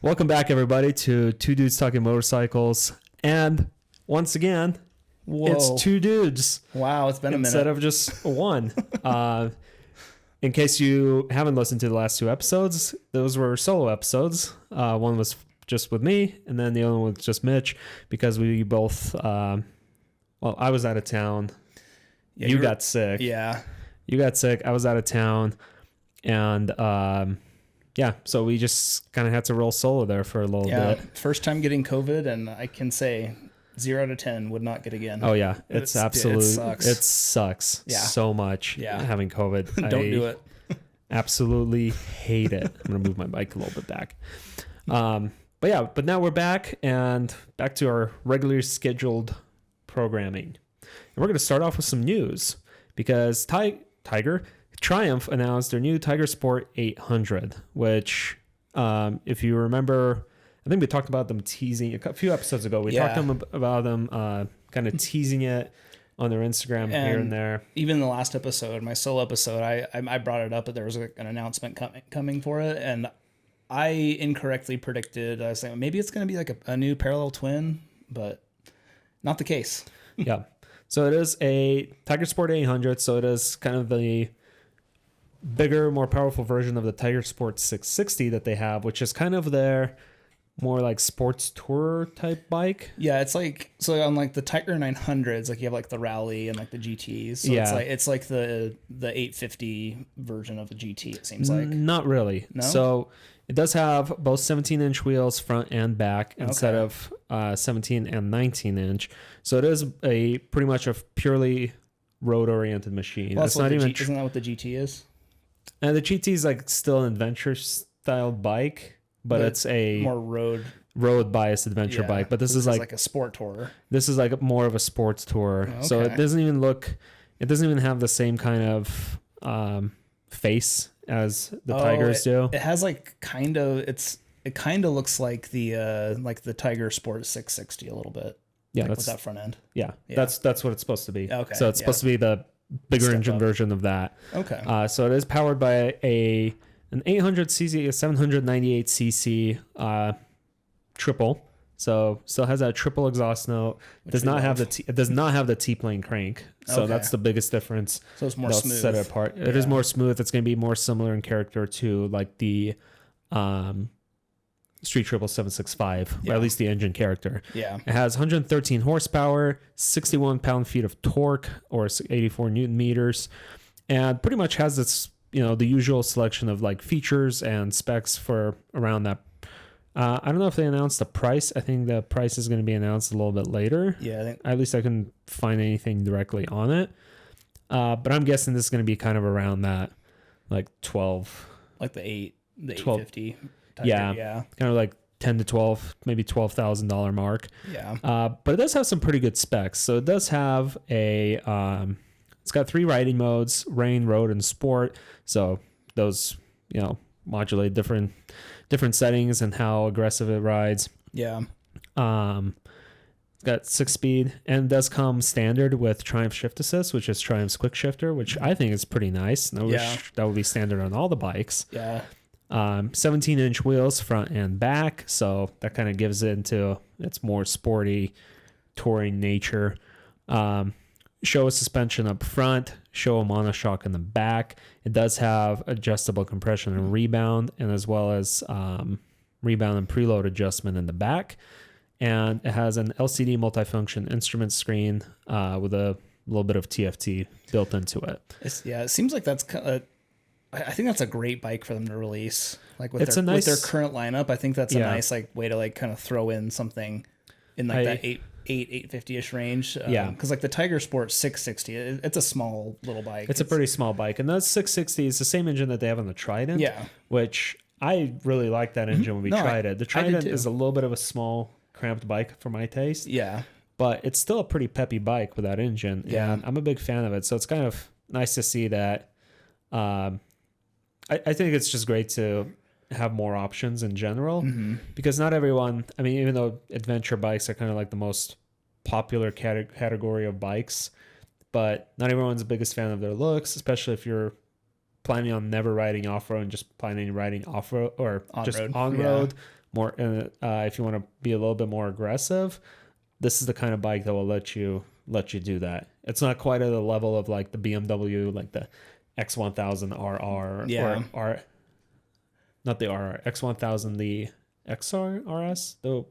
Welcome back, everybody, to Two Dudes Talking Motorcycles. And once again, it's two dudes. Wow, it's been a minute. Instead of just one. In case you haven't listened to the last two episodes, those were solo episodes. One was just with me, and then the other one was just Mitch, because we both, I was out of town. Yeah, you got sick. Yeah. You got sick. I was out of town. And, so we just kind of had to roll solo there for a little bit. First time getting COVID, and I can say 0 to 10 would not get again. Oh, yeah. It's absolutely, it sucks Yeah. so much having COVID. Don't do it. Absolutely hate it. I'm going to move my bike a little bit back. But now we're back and back to our regularly scheduled programming. And we're going to start off with some news because Triumph announced their new Tiger Sport 800, which, if you remember, I think we talked about them teasing a few episodes ago. We talked about them kind of teasing it on their Instagram here and there. Even the last episode, my solo episode, I brought it up that there was an announcement coming for it, and I incorrectly predicted, I was saying maybe it's going to be like a new parallel twin, but not the case. Yeah. So it is a Tiger Sport 800, so it is kind of the bigger, more powerful version of the Tiger Sport 660 that they have, which is kind of their more like sports tour type bike. Yeah, it's like, so on like the Tiger 900s, like you have like the Rally and like the GTs. So it's like the 850 version of the GT, it seems like. Not really. No? So it does have both 17-inch wheels front and back instead of 17 and 19-inch. So it is a pretty much a purely road-oriented machine. Well, it's not even isn't that what the GT is? And the GT is like still an adventure-style bike, but it's a more road-biased adventure bike. But this is like a sport tour. This is like more of a sports tour. Okay. So it doesn't even have the same kind of face as the Tigers do. It has like it kind of looks like the Tiger Sport 660 a little bit. Yeah, with that front end. Yeah, that's what it's supposed to be. Okay. So it's supposed to be the bigger engine version of that. Okay. So it is powered by an 800cc, a 798cc triple. So still has that triple exhaust note. It does not have the T-plane crank. So that's the biggest difference. So it's more smooth. Set it apart. It is more smooth. It's going to be more similar in character to like the Street Triple 765, or at least the engine character. Yeah. It has 113 horsepower, 61 pound-feet of torque, or 84 newton meters, and pretty much has its, the usual selection of like features and specs for around that. I don't know if they announced the price. I think the price is going to be announced a little bit later. Yeah. At least I couldn't find anything directly on it. But I'm guessing this is going to be kind of around that, like 12. Like the 850. Yeah. Kind of like 10 to 12, maybe $12,000 mark. Yeah. But it does have some pretty good specs. So it does have it's got 3 riding modes: rain, road, and sport. So those, modulate different settings and how aggressive it rides. Yeah. It's got 6-speed, and it does come standard with Triumph Shift Assist, which is Triumph's quick shifter, which I think is pretty nice. I wish that would be standard on all the bikes. Yeah. 17-inch wheels front and back, so that kind of gives it into its more sporty touring nature. Showa suspension up front, Showa monoshock in the back. It does have adjustable compression and rebound, and as well as rebound and preload adjustment in the back. And it has an LCD multifunction instrument screen with a little bit of TFT built into it. It seems like that's I think that's a great bike for them to release. Like with their current lineup, I think that's a nice way to kind of throw in something in that 850-ish range. Because like the Tiger Sport 660, it's a small little bike. It's a pretty small bike, and that 660 is the same engine that they have on the Trident. Yeah, which I really liked that engine when we tried it. The Trident is a little bit of a small, cramped bike for my taste. Yeah, but it's still a pretty peppy bike with that engine. Yeah, and I'm a big fan of it. So it's kind of nice to see that. I think it's just great to have more options in general, because not everyone, even though adventure bikes are kind of like the most popular category of bikes, but not everyone's the biggest fan of their looks, especially if you're planning on never riding off-road and just planning on riding off-road or just on-road more, if you want to be a little bit more aggressive, this is the kind of bike that will let you do that. It's not quite at the level of like the BMW, like the X1000 RR or not the RR, X1000, the XR RS, the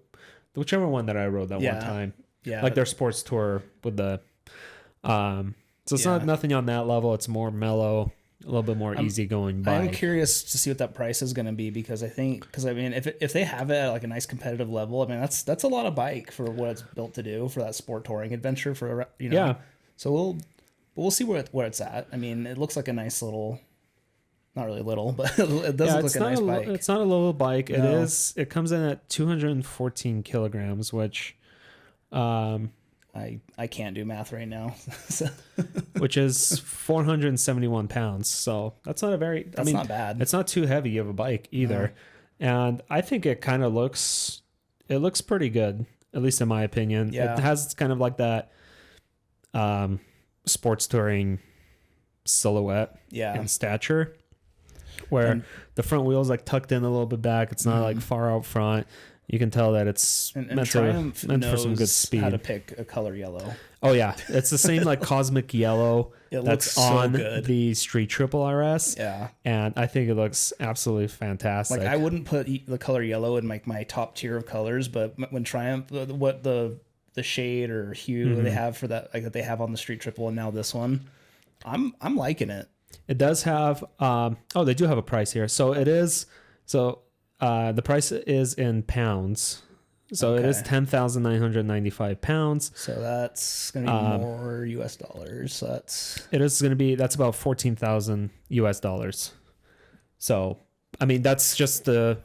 whichever one that I rode that one time. Yeah. Like their sports tour with the, so it's not nothing on that level. It's more mellow, a little bit more easygoing bike. I'm curious to see what that price is going to be because I mean, if they have it at like a nice competitive level, I mean, that's a lot of bike for what it's built to do for that sport touring adventure for, you know. Yeah. So we'll see where it's at. I mean, it looks like a nice little, not really little, but it does look like a nice bike. It's not a little bike. No. It comes in at 214 kilograms, which, I can't do math right now. Which is 471 pounds. So that's not not bad. It's not too heavy of a bike either. No. And I think it kind of looks pretty good, at least in my opinion. Yeah. It has kind of like that sports touring silhouette and stature where the front wheel's like tucked in a little bit back. It's not like far out front. You can tell that it's meant for some good speed. How to pick a color yellow. Oh yeah, it's the same like cosmic yellow that's on the Street Triple RS. Yeah, and I think it looks absolutely fantastic. Like I wouldn't put the color yellow in like my top tier of colors, but when Triumph, what the shade or hue they have for that, like that they have on the Street Triple, and now this one, I'm liking it. It does have they do have a price here, so it is the price is in pounds. So it is 10,995 pounds. So that's going to be more US dollars. So that's about 14,000 US dollars. So, I mean, that's just the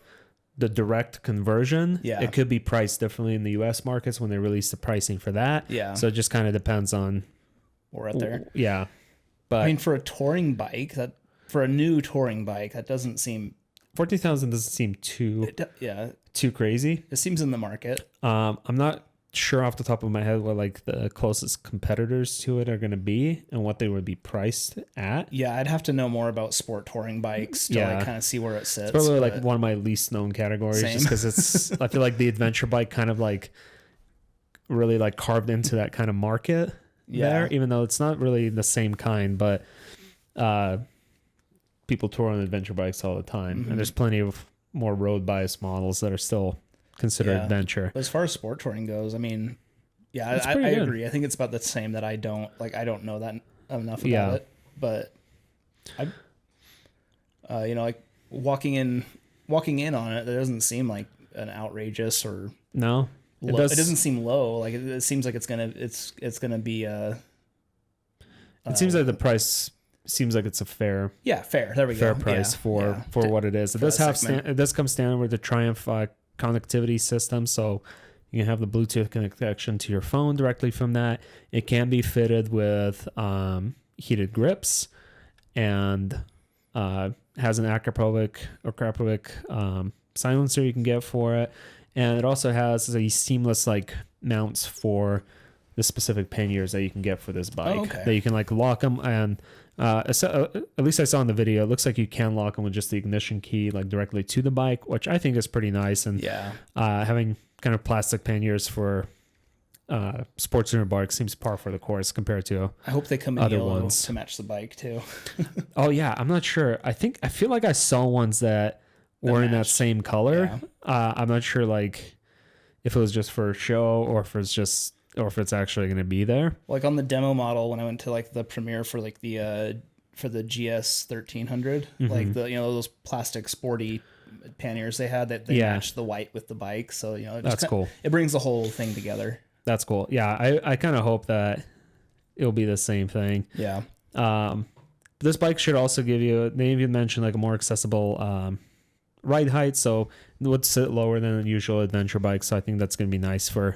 direct conversion. Yeah. It could be priced differently in the US markets when they release the pricing for that. Yeah. So it just kind of depends on where out there. Yeah. But I mean, for a new touring bike, that doesn't seem 14,000 doesn't seem too crazy. It seems in the market. I'm not sure off the top of my head what like the closest competitors to it are going to be and what they would be priced at. Yeah, I'd have to know more about sport touring bikes to like kind of see where it sits. It's probably like one of my least known categories just because it's I feel like the adventure bike kind of like really like carved into that kind of market there, even though it's not really the same kind, but people tour on adventure bikes all the time, and there's plenty of more road bias models that are still considered adventure. But as far as sport touring goes, I mean, I agree. I think it's about the same that I don't know that enough about it, but I, like walking in on it, it doesn't seem like an outrageous or no. It doesn't seem low. Like it seems like it's gonna be it seems like the price seems like it's a fair. There we go. Fair price for what it is. It does come standard with the Triumph connectivity system, so you can have the Bluetooth connection to your phone directly from that. It can be fitted with heated grips, and has an Akrapovic silencer you can get for it, and it also has a seamless like mounts for the specific panniers that you can get for this bike that you can like lock them and. At least I saw in the video, it looks like you can lock them with just the ignition key, like directly to the bike, which I think is pretty nice. And having kind of plastic panniers for sports touring bikes seems par for the course compared to I hope they come in yellow ones to match the bike too. Oh yeah, I'm not sure. I feel like I saw ones that were in that same color. Yeah. I'm not sure like if it was just for show or if it's actually going to be there. Like on the demo model, when I went to like the premiere for like the GS 1300, like the those plastic sporty panniers they had that they matched the white with the bike. So that's cool. It brings the whole thing together. That's cool. Yeah, I kind of hope that it'll be the same thing. Yeah. This bike should also give you. They even mentioned like a more accessible ride height, so it would sit lower than a usual adventure bike. So I think that's going to be nice for.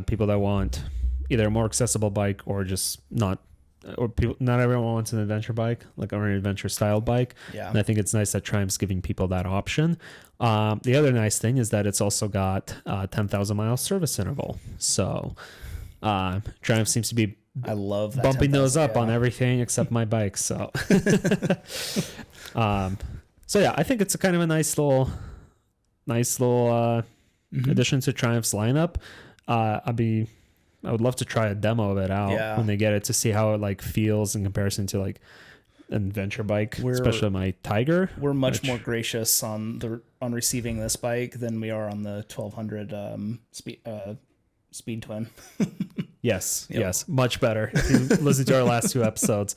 People that want either a more accessible bike or just not everyone wants an adventure bike, like or an adventure style bike. Yeah. And I think it's nice that Triumph's giving people that option. The other nice thing is that it's also got 10,000 mile service interval. So Triumph seems to be I love that bumping those up on everything except my bike. So I think it's a kind of a nice nice little addition to Triumph's lineup. I would love to try a demo of it out when they get it to see how it like feels in comparison to like an adventure bike, especially my Tiger. We're much more gracious on receiving this bike than we are on the 1200 Speed Twin. Yes, much better. If you listen to our last 2 episodes,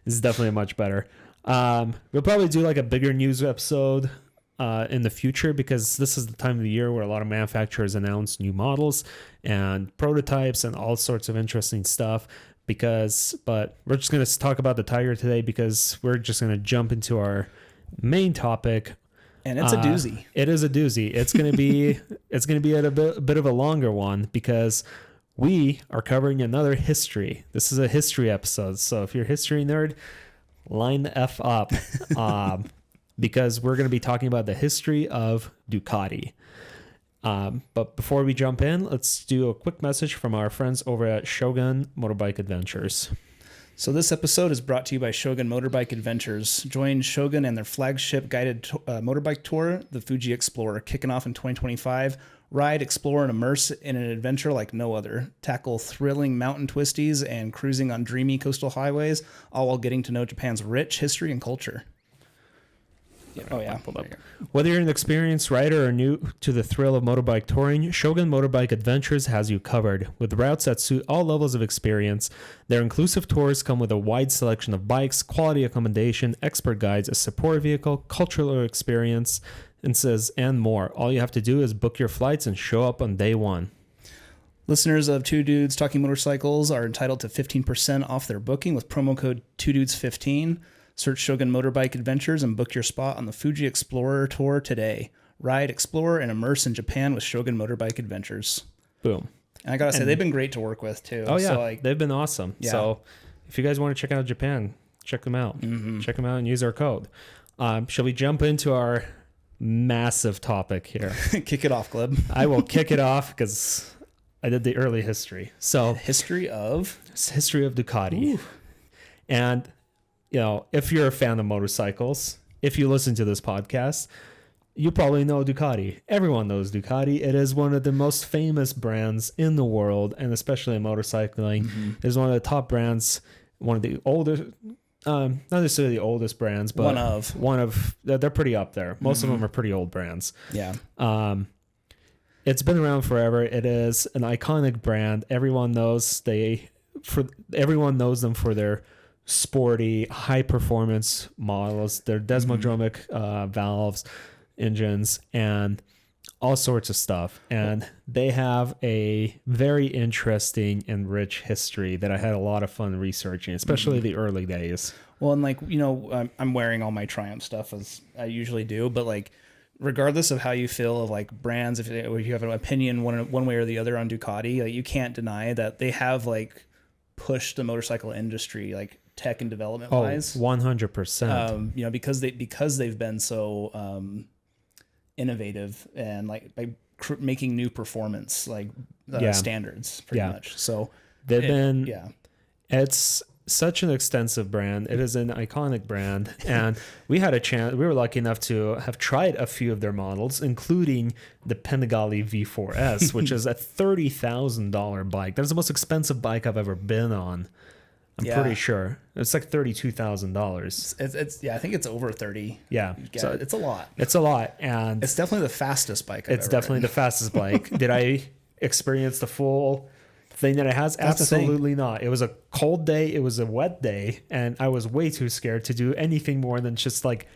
it's definitely much better. We'll probably do like a bigger news episode in the future, because this is the time of the year where a lot of manufacturers announce new models and prototypes and all sorts of interesting stuff. But we're just going to talk about the Tiger today, because we're just going to jump into our main topic. And it's a doozy. It is a doozy. It's going to be a bit of a longer one, because we are covering another history. This is a history episode. So if you're a history nerd, line the F up. Because we're going to be talking about the history of Ducati. But before we jump in, let's do a quick message from our friends over at Shogun Motorbike Adventures. So this episode is brought to you by Shogun Motorbike Adventures. Join Shogun and their flagship guided motorbike tour, the Fuji Explorer, kicking off in 2025. Ride, explore, and immerse in an adventure like no other. Tackle thrilling mountain twisties and cruising on dreamy coastal highways, all while getting to know Japan's rich history and culture. Whether you're an experienced rider or new to the thrill of motorbike touring, Shogun Motorbike Adventures has you covered. With routes that suit all levels of experience, their inclusive tours come with a wide selection of bikes, quality accommodation, expert guides, a support vehicle, cultural experiences, and more. All you have to do is book your flights and show up on day one. Listeners of Two Dudes Talking Motorcycles are entitled to 15% off their booking with promo code 2dudes15. Search Shogun Motorbike Adventures and book your spot on the Fuji Explorer Tour today. Ride, explore, and immerse in Japan with Shogun Motorbike Adventures. Boom. And I gotta say, they've been great to work with too. Oh yeah, so, they've been awesome. Yeah. So if you guys want to check out Japan, check them out. Mm-hmm. Check them out and use our code. Shall we jump into our massive topic here? Kick it off, Gleb. I will kick it off because I did the early history. So history of Ducati. Ooh. And if you're a fan of motorcycles, if you listen to this podcast, you probably know Ducati. Everyone knows Ducati. It is one of the most famous brands in the world, and especially in motorcycling. Mm-hmm. It's one of the top brands, one of the oldest, not necessarily the oldest brands, but one of they're pretty up there. Most of them are pretty old brands. Yeah. It's been around forever. It is an iconic brand. Everyone knows them for their sporty, high performance models, their desmodromic valves, engines, and all sorts of stuff. And they have a very interesting and rich history that I had a lot of fun researching, especially the early days. Well, and I'm wearing all my Triumph stuff as I usually do, but like, regardless of how you feel of like brands, if you have an opinion one way or the other on Ducati, like, you can't deny that they have like pushed the motorcycle industry like tech and development wise. 100%. Because they've been so innovative and like by making new performance standards pretty much. So it's such an extensive brand. It is an iconic brand, and we were lucky enough to have tried a few of their models, including the Panigale V4S, which is a $30,000 bike. That's the most expensive bike I've ever been on. I'm pretty sure it's like $32,000. It's I think it's over 30. Yeah, so it's a lot. It's a lot, and it's definitely the fastest bike. It's definitely the fastest bike. Did I experience the full thing that it has? Absolutely not. It was a cold day. It was a wet day, and I was way too scared to do anything more than just like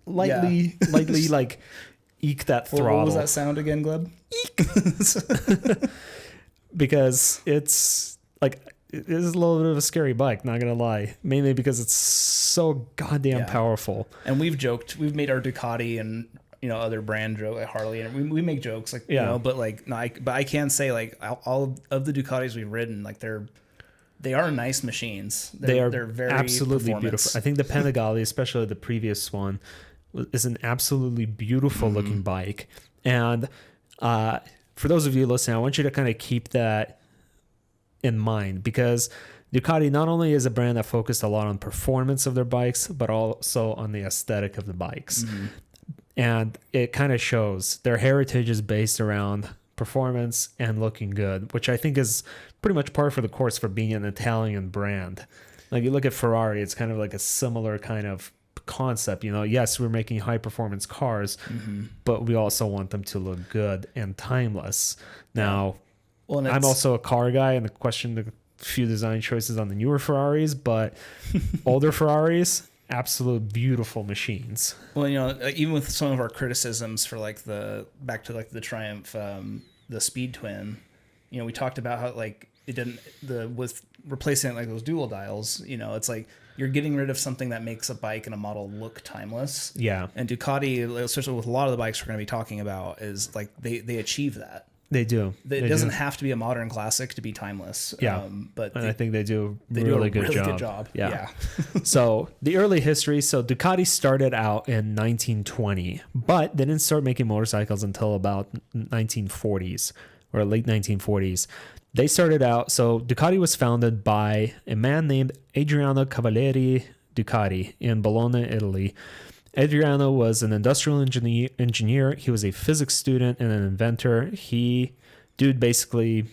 lightly like eke that throttle. What was that sound again, Gleb? Eek. Because it's like. It is a little bit of a scary bike, not gonna lie. Mainly because it's so goddamn powerful. And we've made our Ducati and other brand joke like Harley, and we make jokes like but like but I can say like all of the Ducatis we've ridden, like they are nice machines. They're very absolutely beautiful. I think the Panigale, especially the previous one, is an absolutely beautiful looking bike. And for those of you listening, I want you to kind of keep that in mind, because Ducati not only is a brand that focused a lot on performance of their bikes, but also on the aesthetic of the bikes. And it kind of shows their heritage is based around performance and looking good, which I think is pretty much par for the course for being an Italian brand. Like you look at Ferrari, it's kind of like a similar kind of concept. Yes, we're making high performance cars, but we also want them to look good and timeless. Now, I'm also a car guy, and I question a few design choices on the newer Ferraris, but older Ferraris, absolute beautiful machines. Well, even with some of our criticisms for like the Triumph, the Speed Twin, we talked about how like it didn't with replacing it like those dual dials. It's like you're getting rid of something that makes a bike and a model look timeless. Yeah. And Ducati, especially with a lot of the bikes we're going to be talking about, is like they achieve that. They do. It doesn't have to be a modern classic to be timeless. Yeah. But I think they do a really good good job. job. Yeah. So the early history. So Ducati started out in 1920, but they didn't start making motorcycles until about 1940s or late 1940s. They started out. So Ducati was founded by a man named Adriano Cavalieri Ducati in Bologna, Italy. Adriano was an industrial engineer. He was a physics student and an inventor. Basically,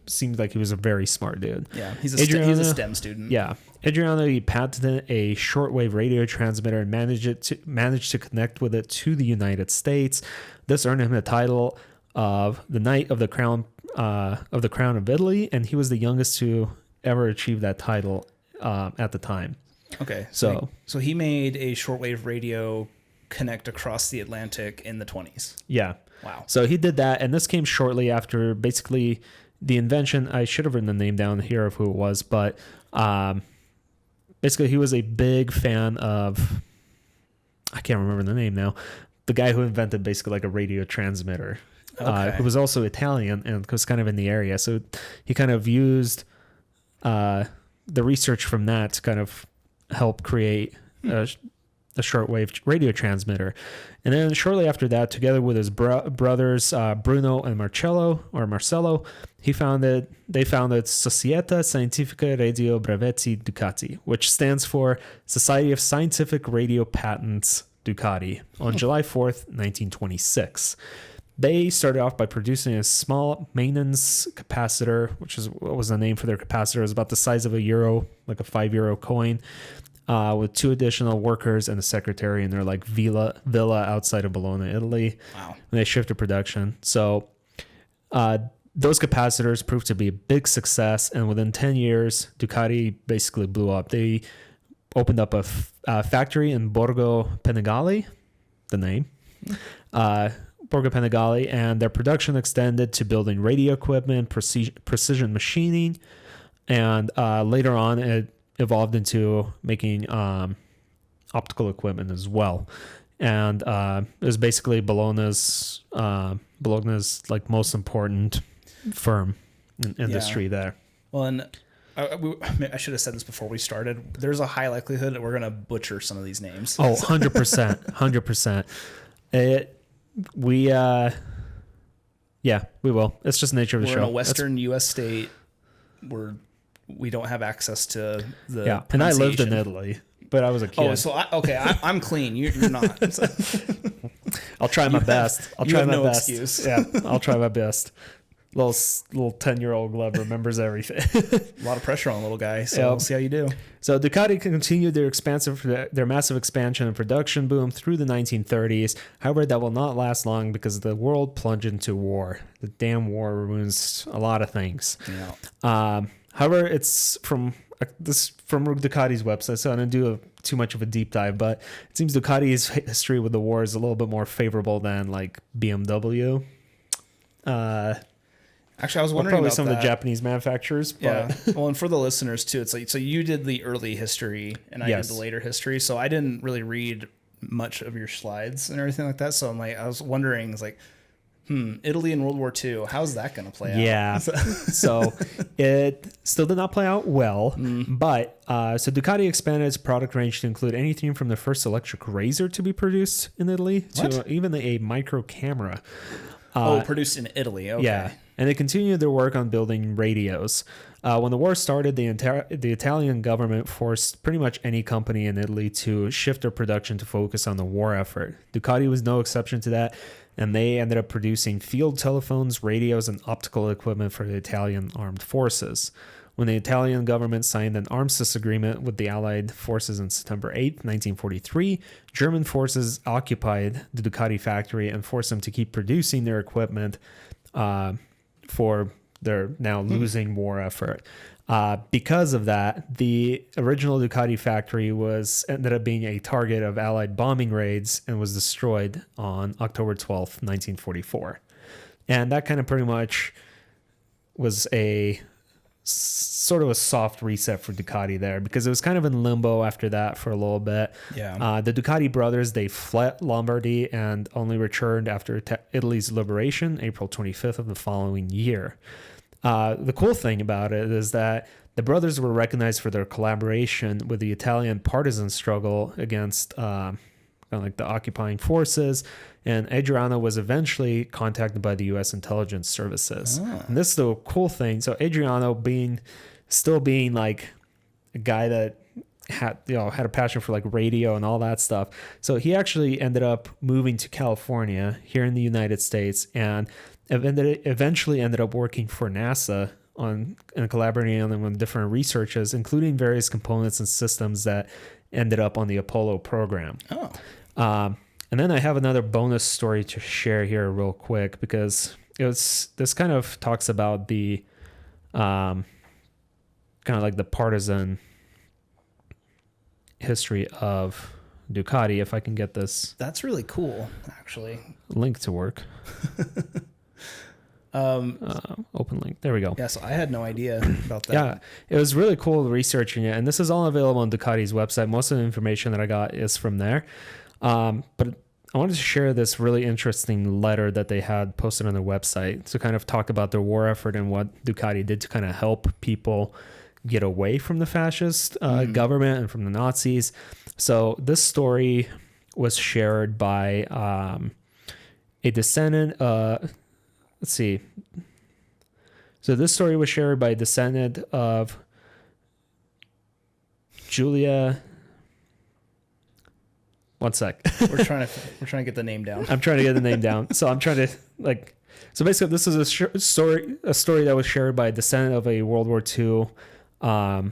seemed like he was a very smart dude. Yeah, he's a STEM student. Yeah. Adriano, he patented a shortwave radio transmitter and managed to connect with it to the United States. This earned him the title of the Knight of the Crown of Italy, and he was the youngest to ever achieve that title at the time. Okay, so he made a shortwave radio connect across the Atlantic in the 20s. Yeah. Wow. So he did that, and this came shortly after basically the invention. I should have written the name down here of who it was, but basically he was a big fan of, I can't remember the name now, the guy who invented basically like a radio transmitter. Okay. Who was also Italian and was kind of in the area. So he kind of used the research from that to kind of help create a shortwave radio transmitter. And then shortly after that, together with his brothers Bruno and Marcello, they founded Società Scientifica Radio Brevetti Ducati, which stands for Society of Scientific Radio Patents Ducati, on July 4th, 1926. They started off by producing a small maintenance capacitor, which is what was the name for their capacitor. It was about the size of a euro, like a €5 coin, with 2 additional workers and a secretary in their like villa outside of Bologna, Italy. Wow. And they shifted production. So those capacitors proved to be a big success, and within 10 years, Ducati basically blew up. They opened up a factory in Borgo Panigale, the name. Borgo Panigale, and their production extended to building radio equipment, precision machining, and later on it evolved into making optical equipment as well. And it was basically Bologna's like most important firm in industry there. Well, and I should have said this before we started. There's a high likelihood that we're going to butcher some of these names. Oh, 100%. 100%. We will. It's just the nature of the show. We're in a western U.S. state where we don't have access to the pronunciation. And I lived in Italy, but I was a kid. Oh, so I'm clean. You're not. I'll try my best. I'll try my best. Excuse. Yeah, I'll try my best. Little 10-year-old Gleb remembers everything. A lot of pressure on a little guy, so we'll see how you do. So Ducati continued their massive expansion and production boom through the 1930s. However, that will not last long because the world plunged into war. The damn war ruins a lot of things. Yeah. However, it's from Ducati's website, so I didn't do too much of a deep dive, but it seems Ducati's history with the war is a little bit more favorable than like BMW. Actually, I was wondering probably about some that. of the Japanese manufacturers. But. Yeah. Well, and for the listeners too, it's like, so you did the early history and I did the later history. So I didn't really read much of your slides and everything like that. So I was wondering, it's like, Italy in World War II, how's that going to play out? Yeah. So it still did not play out well, but so Ducati expanded its product range to include anything from the first electric razor to be produced in Italy to even a micro camera. Produced in Italy. Okay. Yeah, and they continued their work on building radios. When the war started, the Italian government forced pretty much any company in Italy to shift their production to focus on the war effort. Ducati was no exception to that, and they ended up producing field telephones, radios, and optical equipment for the Italian armed forces. When the Italian government signed an armistice agreement with the Allied forces on September 8, 1943, German forces occupied the Ducati factory and forced them to keep producing their equipment for their now losing war effort. Because of that, the original Ducati factory ended up being a target of Allied bombing raids and was destroyed on October 12th, 1944. And that kind of pretty much was a sort of a soft reset for Ducati there, because it was kind of in limbo after that for a little bit. Yeah. The Ducati brothers, they fled Lombardy and only returned after Italy's liberation, April 25th of the following year. The cool thing about it is that the brothers were recognized for their collaboration with the Italian partisan struggle against kind of like the occupying forces, and Adriano was eventually contacted by the U.S. intelligence services. And this is the cool thing. So Adriano still being like a guy that had a passion for like radio and all that stuff. So he actually ended up moving to California here in the United States, and eventually ended up working for NASA and collaborating on different researches, including various components and systems that ended up on the Apollo program. And then I have another bonus story to share here real quick, because this kind of talks about the kind of like the partisan history of Ducati. If I can get this, that's really cool, actually. Link to work. Open link. There we go. Yeah, so I had no idea about that. Yeah, it was really cool researching it, and this is all available on Ducati's website. Most of the information that I got is from there. But I wanted to share this really interesting letter that they had posted on their website to kind of talk about their war effort and what Ducati did to kind of help people get away from the fascist government and from the Nazis. So this story was shared by a descendant. Let's see. So this story was shared by a descendant of Julia. One sec. We're trying to get the name down. I'm trying to get the name down. So I'm trying to so basically this is a story that was shared by a descendant of a World War II, of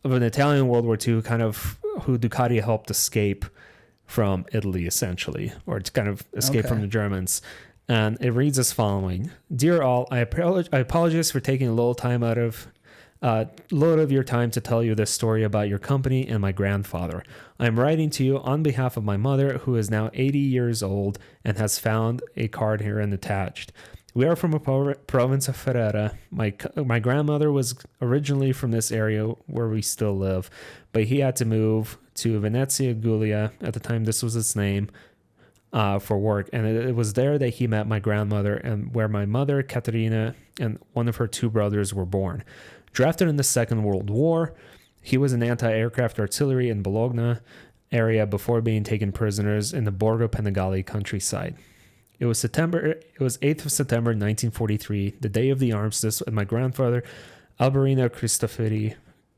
an Italian World War II, kind of who Ducati helped escape from Italy, essentially, or to kind of escape from the Germans. And it reads as following: "Dear all, I apologize for taking a little of your time to tell you this story about your company and my grandfather. I am writing to you on behalf of my mother, who is now 80 years old and has found a card herein attached. We are from a province of Ferrara. My grandmother was originally from this area where we still live, but he had to move to Venezia Giulia, at the time this was its name, for work, and it was there that he met my grandmother, and where my mother, Caterina, and one of her two brothers were born. Drafted in the Second World War, he was in anti-aircraft artillery in Bologna area before being taken prisoners in the Borgo Panigale countryside. It was 8th of September 1943, the day of the armistice, and my grandfather, Alberino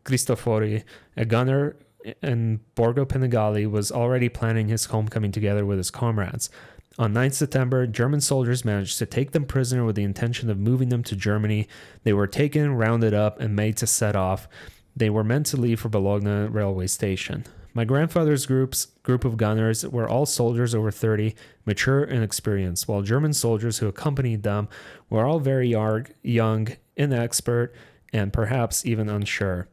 Cristofori, a gunner in Borgo Panigale, was already planning his homecoming together with his comrades. On 9th September, German soldiers managed to take them prisoner with the intention of moving them to Germany. They were taken, rounded up, and made to set off. They were meant to leave for Bologna railway station. My grandfather's group of gunners were all soldiers over 30, mature and experienced, while German soldiers who accompanied them were all very young, inexpert, and perhaps even unsure.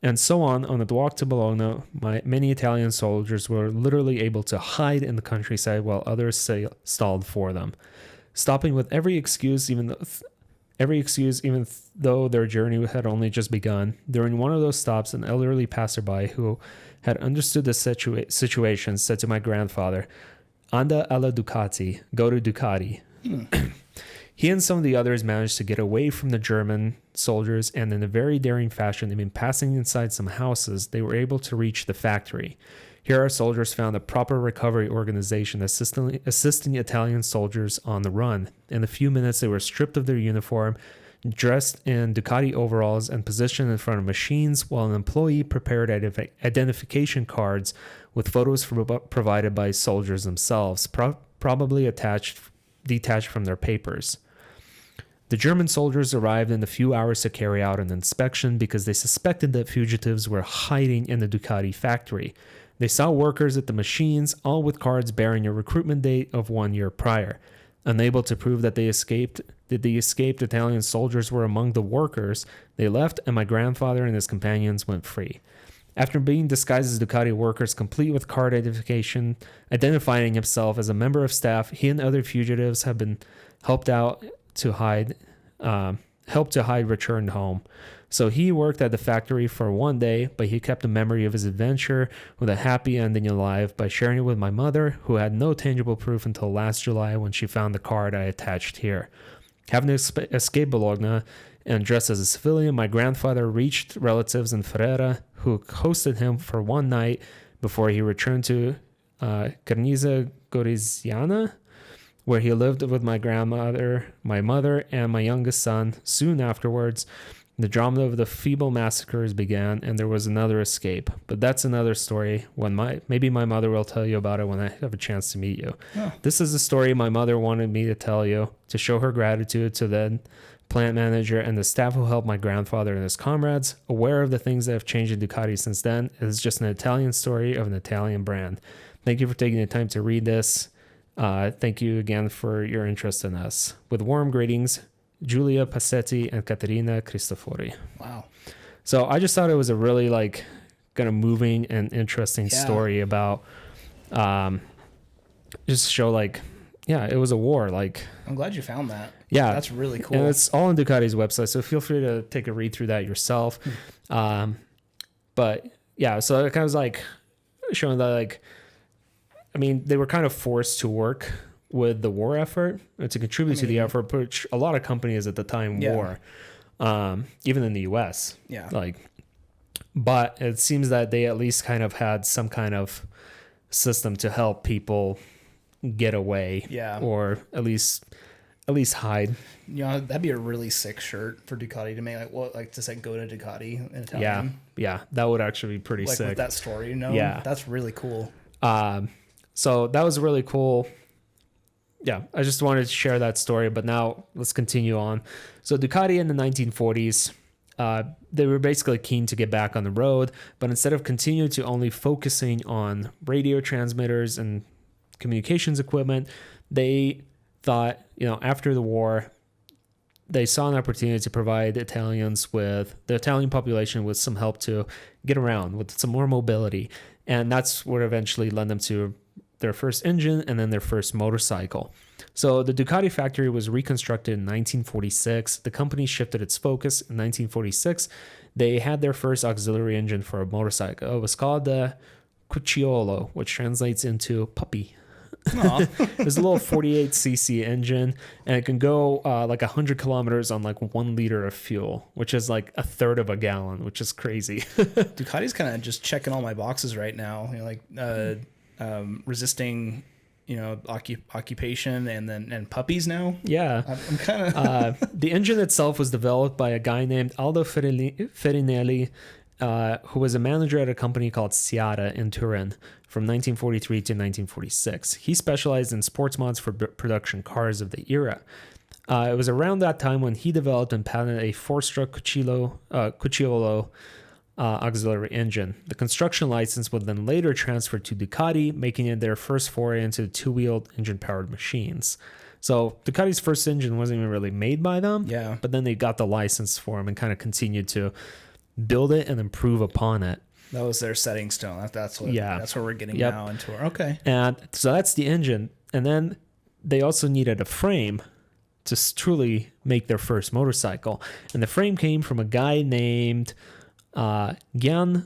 And so on the walk to Bologna, many Italian soldiers were literally able to hide in the countryside while others stalled for them, stopping with every excuse, even though their journey had only just begun. During one of those stops, an elderly passerby who had understood the situation said to my grandfather, 'Anda alla Ducati, go to Ducati.' He and some of the others managed to get away from the German soldiers, and in a very daring fashion, even passing inside some houses, they were able to reach the factory. Here, our soldiers found a proper recovery organization assisting Italian soldiers on the run. In a few minutes, they were stripped of their uniform, dressed in Ducati overalls, and positioned in front of machines while an employee prepared identification cards with photos provided by soldiers themselves, probably detached from their papers. The German soldiers arrived in a few hours to carry out an inspection because they suspected that fugitives were hiding in the Ducati factory. They saw workers at the machines, all with cards bearing a recruitment date of 1 year prior. Unable to prove that the escaped Italian soldiers were among the workers, they left, and my grandfather and his companions went free. After being disguised as Ducati workers, complete with card identification, identifying himself as a member of staff, he and other fugitives have been helped to hide returned home. So he worked at the factory for 1 day, but he kept a memory of his adventure with a happy ending alive by sharing it with my mother, who had no tangible proof until last July when she found the card I attached here. Having escaped Bologna and dressed as a civilian, my grandfather reached relatives in Ferrara who hosted him for 1 night before he returned to Carniza Goriziana, where he lived with my grandmother, my mother, and my youngest son. Soon afterwards, the drama of the Feeble massacres began, and there was another escape. But that's another story. Maybe my mother will tell you about it when I have a chance to meet you. Oh. This is a story my mother wanted me to tell you to show her gratitude to the plant manager and the staff who helped my grandfather and his comrades. Aware of the things that have changed in Ducati since then, it is just an Italian story of an Italian brand. Thank you for taking the time to read this. Thank you again for your interest in us. With warm greetings, Giulia Passetti and Caterina Cristofori. Wow. So I just thought it was a really kind of moving and interesting story about just show it was a war. I'm glad you found that. Yeah. That's really cool. And it's all on Ducati's website, so feel free to take a read through that yourself. But yeah, so it kind of was showing that they were kind of forced to work with the war effort to contribute to the effort, which a lot of companies at the time were, even in the US. Yeah. But it seems that they at least kind of had some kind of system to help people get away. Yeah. Or at least hide. That'd be a really sick shirt for Ducati to make. To say "Go to Ducati" in Italian. Yeah, that would actually be pretty sick. With that story, Yeah, that's really cool. So that was really cool. Yeah, I just wanted to share that story, but now let's continue on. So Ducati in the 1940s, they were basically keen to get back on the road, but instead of continuing to only focusing on radio transmitters and communications equipment, they thought, after the war, they saw an opportunity to provide the Italian population with some help to get around, with some more mobility. And that's what eventually led them to their first engine and then their first motorcycle. So the Ducati factory was reconstructed in 1946. The company shifted its focus. In 1946, they had their first auxiliary engine for a motorcycle. It was called the Cucciolo, which translates into puppy. There's a little 48cc engine, and it can go 100 kilometers on 1 liter of fuel, which is a third of a gallon, which is crazy. Kind of just checking all my boxes right now. Resisting, occupation and puppies now. Yeah, I'm kind of. The engine itself was developed by a guy named Aldo Ferinelli, who was a manager at a company called Ciara in Turin from 1943 to 1946. He specialized in sports mods for production cars of the era. It was around that time when he developed and patented a 4-stroke Cucciolo auxiliary engine. The construction license would then later transfer to Ducati, making it their first foray into 2-wheeled engine-powered machines. So Ducati's first engine wasn't even really made by them, but then they got the license for them and kind of continued to build it and improve upon it. That was their setting stone. That's what we're getting now into. Okay. And so that's the engine. And then they also needed a frame to truly make their first motorcycle. And the frame came from a guy named Gianluigi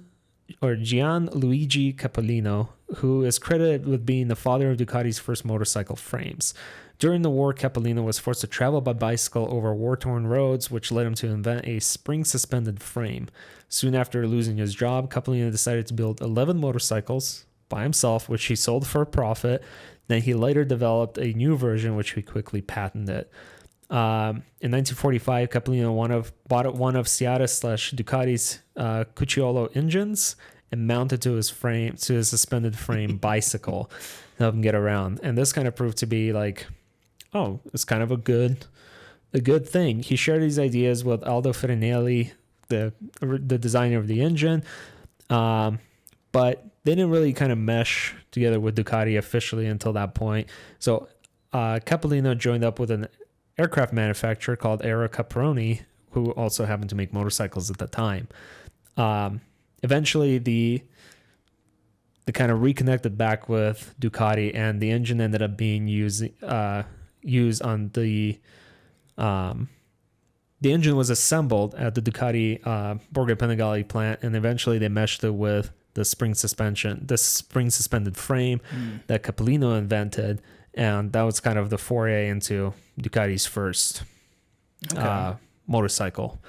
Capolino, who is credited with being the father of Ducati's first motorcycle frames. During the war, Capolino was forced to travel by bicycle over war-torn roads, which led him to invent a spring-suspended frame. Soon after losing his job, Capolino decided to build 11 motorcycles, by himself, which he sold for a profit. Then he later developed a new version, which he quickly patented. In 1945, Cappellino bought one of Seata/Ducati's Cucciolo engines and mounted to his suspended frame bicycle to help him get around. And this kind of proved to be like, oh, it's kind of a good thing. He shared these ideas with Aldo Farinelli, the designer of the engine, but they didn't really kind of mesh together with Ducati officially until that point. So Cappellino joined up with an aircraft manufacturer called Aero Caproni, who also happened to make motorcycles at the time. Eventually, they kind of reconnected back with Ducati, and the engine ended up being used on the engine was assembled at the Ducati Borgo Panigale plant, and eventually they meshed it with the spring suspended frame that Cappellino invented, and that was kind of the foray into Ducati's first motorcycle,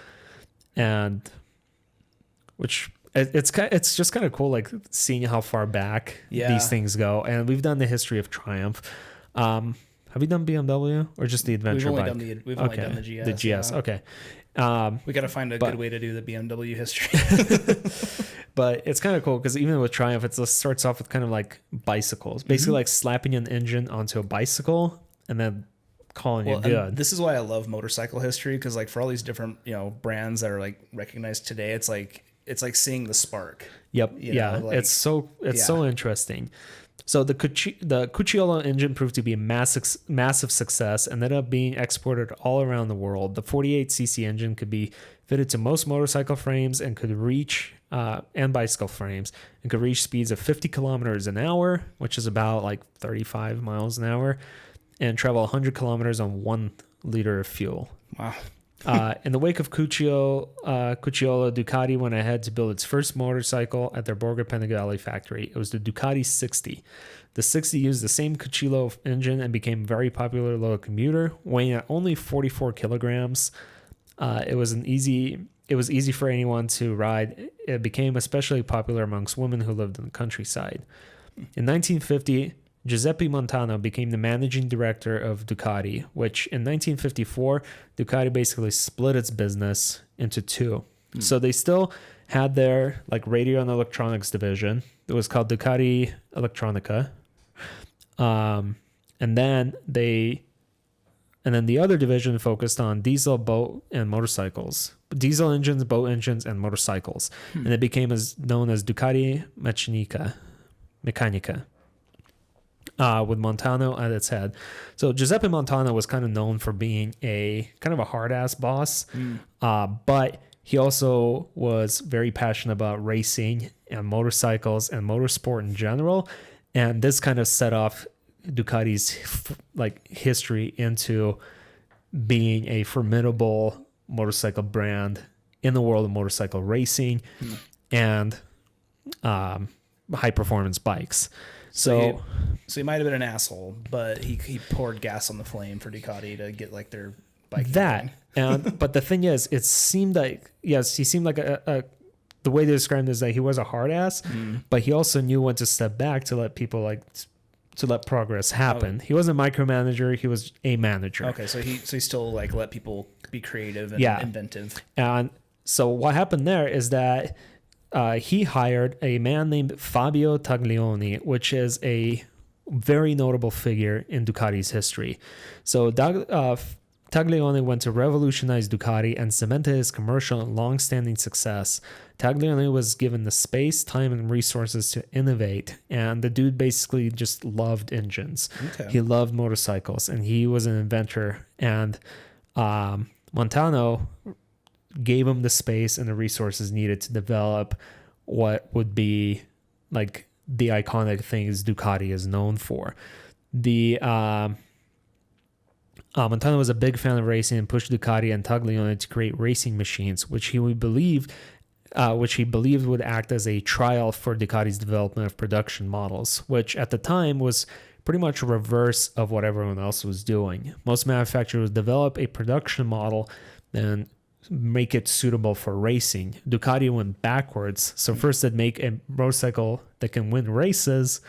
and which it's just kind of cool, like seeing how far back these things go. And we've done the history of Triumph. Have we done BMW or just the adventure bike? We've only done the GS. The GS, yeah. Okay. We got to find a good way to do the BMW history. But it's kind of cool because even with Triumph, it starts off with kind of like bicycles, basically like slapping an engine onto a bicycle and then calling it good. This is why I love motorcycle history, because like for all these different brands that are like recognized today, it's like seeing the spark. Yep. It's so interesting. So the Cucciolo engine proved to be a massive success and ended up being exported all around the world. The 48cc engine could be fitted to most motorcycle frames and could reach and bicycle frames and could reach speeds of 50 kilometers an hour, which is about like 35 miles an hour, and travel 100 kilometers on 1 liter of fuel. Wow. In the wake of Cucciolo, Ducati went ahead to build its first motorcycle at their Borgo Panigale factory. It was the Ducati 60. The 60 used the same Cucciolo engine and became a very popular locomotor, weighing at only 44 kilograms. It was easy for anyone to ride. It became especially popular amongst women who lived in the countryside. In 1950, Giuseppe Montano became the managing director of Ducati, which in 1954, Ducati basically split its business into two. So they still had their like radio and electronics division. It was called Ducati Electronica. And then the other division focused on diesel, boat, and motorcycles. Diesel engines, boat engines, and motorcycles. And it became known as Ducati Meccanica. With Montano at its head. So Giuseppe Montano was kind of known for being a kind of a hard-ass boss, but he also was very passionate about racing and motorcycles and motorsport in general, and this kind of set off Ducati's like history into being a formidable motorcycle brand in the world of motorcycle racing and high-performance bikes. So he might have been an asshole, but he poured gas on the flame for Ducati to get like their bike. But the thing is, it seemed like he seemed like the way they described it is that he was a hard ass, but he also knew when to step back to let people to let progress happen. He wasn't a micromanager; he was a manager. Okay, so he still like let people be creative and inventive. And so what happened there is that he hired a man named Fabio Taglioni, which is a very notable figure in Ducati's history. So Taglioni went to revolutionize Ducati and cemented his commercial and long-standing success. Taglioni was given the space, time, and resources to innovate, and the dude basically just loved engines. Okay. He loved motorcycles, and he was an inventor. And Montano gave him the space and the resources needed to develop what would be like the iconic things Ducati is known for. Montano was a big fan of racing and pushed Ducati and Taglioni to create racing machines, which he believed would act as a trial for Ducati's development of production models, which at the time was pretty much reverse of what everyone else was doing. Most manufacturers develop a production model, then make it suitable for racing. Ducati went backwards. So first they'd make a motorcycle that can win races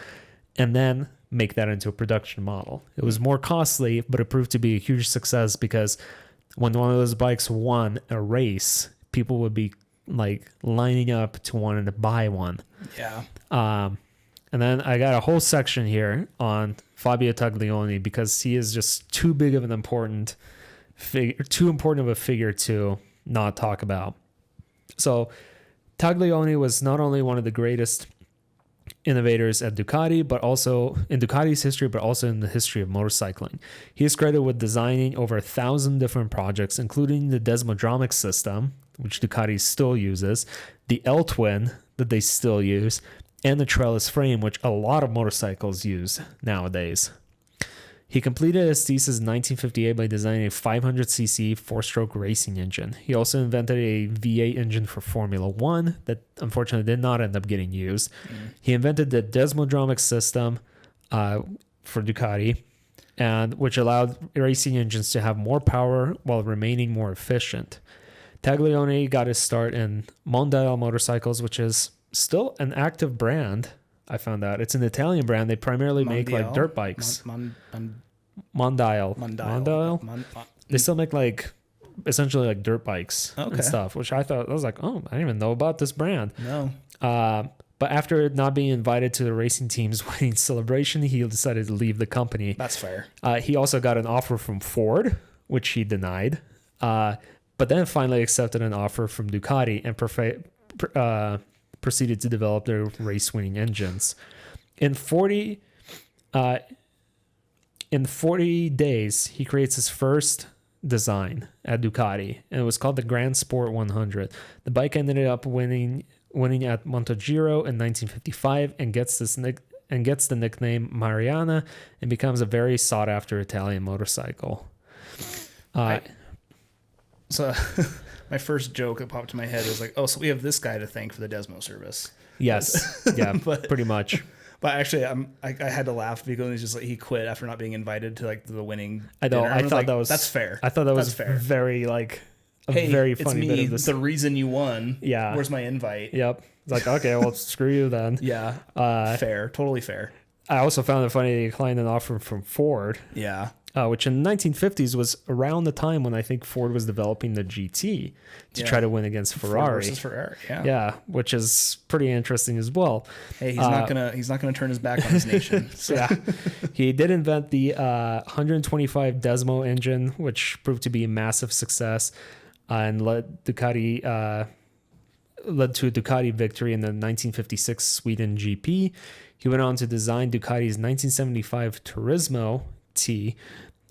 and then make that into a production model. It was more costly, but it proved to be a huge success because when one of those bikes won a race, people would be like lining up to wanting to buy one. Yeah. And then I got a whole section here on Fabio Taglioni because he is just too big of an important figure, too important of a figure to not talk about. So Taglioni was not only one of the greatest innovators at Ducati, but also in Ducati's history, but also in the history of motorcycling. He is credited with designing over 1,000 different projects, including the Desmodromic system, which Ducati still uses, the L-Twin that they still use, and the trellis frame, which a lot of motorcycles use nowadays. He completed his thesis in 1958 by designing a 500cc four-stroke racing engine. He also invented a V8 engine for Formula One that unfortunately did not end up getting used. He invented the Desmodromic system for Ducati, which allowed racing engines to have more power while remaining more efficient. Taglioni got his start in Mondial Motorcycles, which is still an active brand. I found out it's an Italian brand. They primarily make like dirt bikes. Mondial. They still make like essentially like dirt bikes and stuff, which I was like, oh, I didn't even know about this brand. No. But after not being invited to the racing team's wedding celebration, he decided to leave the company. That's fair. He also got an offer from Ford, which he denied, but then finally accepted an offer from Ducati and proceeded to develop their race-winning engines. In 40 days, he creates his first design at Ducati, and it was called the Grand Sport 100. The bike ended up winning at Montagiro in 1955 and gets the nickname Mariana and becomes a very sought-after Italian motorcycle. So my first joke that popped to my head was like, oh, so we have this guy to thank for the Desmo service. Yes. Yeah, pretty much. But actually, I had to laugh because he's just like, he quit after not being invited to like the winning. I know. I thought like, that was that's fair. I thought that was fair. Very like a very funny it's me, bit of this. The reason you won. Yeah. Where's my invite? Yep. It's like, okay, well, screw you then. Yeah. Fair. Totally fair. I also found it funny they declined an offer from Ford. Yeah. Which in the 1950s was around the time when I think Ford was developing the GT to try to win against Ferrari. Ford versus Ferrari, yeah. Yeah, which is pretty interesting as well. Hey, he's not gonna turn his back on his nation. So. Yeah, he did invent the 125 Desmo engine, which proved to be a massive success, and led to a Ducati victory in the 1956 Sweden GP. He went on to design Ducati's 1975 Turismo T,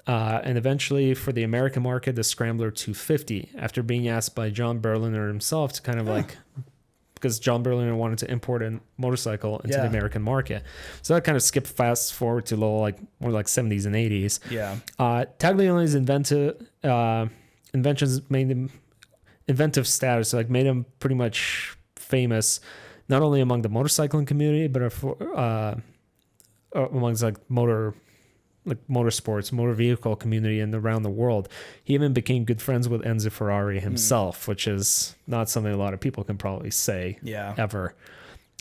and eventually for the American market, the Scrambler 250, after being asked by John Berliner himself to kind of because John Berliner wanted to import a motorcycle into the American market. So that kind of skipped fast forward to more like 70s and 80s. Yeah. Taglioni's inventions made him inventive status, so like made him pretty much famous, not only among the motorcycling community, but amongst like motorsports, motor vehicle community and around the world. He even became good friends with Enzo Ferrari himself, which is not something a lot of people can probably say ever.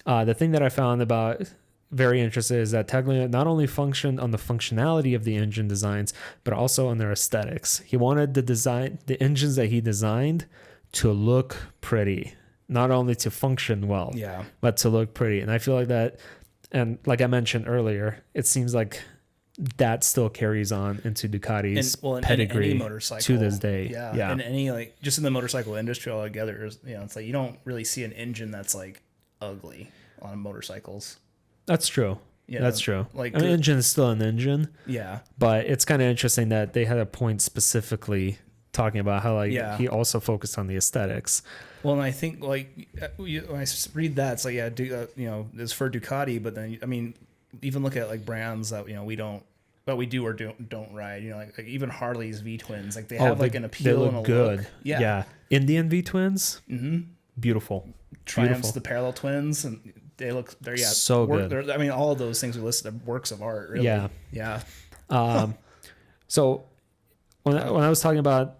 The thing that I found about very interesting is that Taglioni not only functioned on the functionality of the engine designs, but also on their aesthetics. He wanted the engines that he designed to look pretty, not only to function well, but to look pretty. And I feel like that, and like I mentioned earlier, it seems like that still carries on into Ducati's pedigree to this day. Yeah. And any like just in the motorcycle industry altogether, it's like you don't really see an engine that's like ugly on motorcycles. That's true. Yeah, that's true. Like an engine is still an engine. Yeah. But it's kind of interesting that they had a point specifically talking about how he also focused on the aesthetics. Well, and I think like when I read that, it's like it's for Ducati, but then I mean, even look at like brands that we don't, but we do or don't ride. Like even Harley's V twins, like they have like an appeal. They look and a good. Look. Yeah. Indian V twins. Mm-hmm. Beautiful. Triumphs, the parallel twins, and they're so good. I mean, all of those things we listed are works of art. Really. Yeah. Yeah. So when I was talking about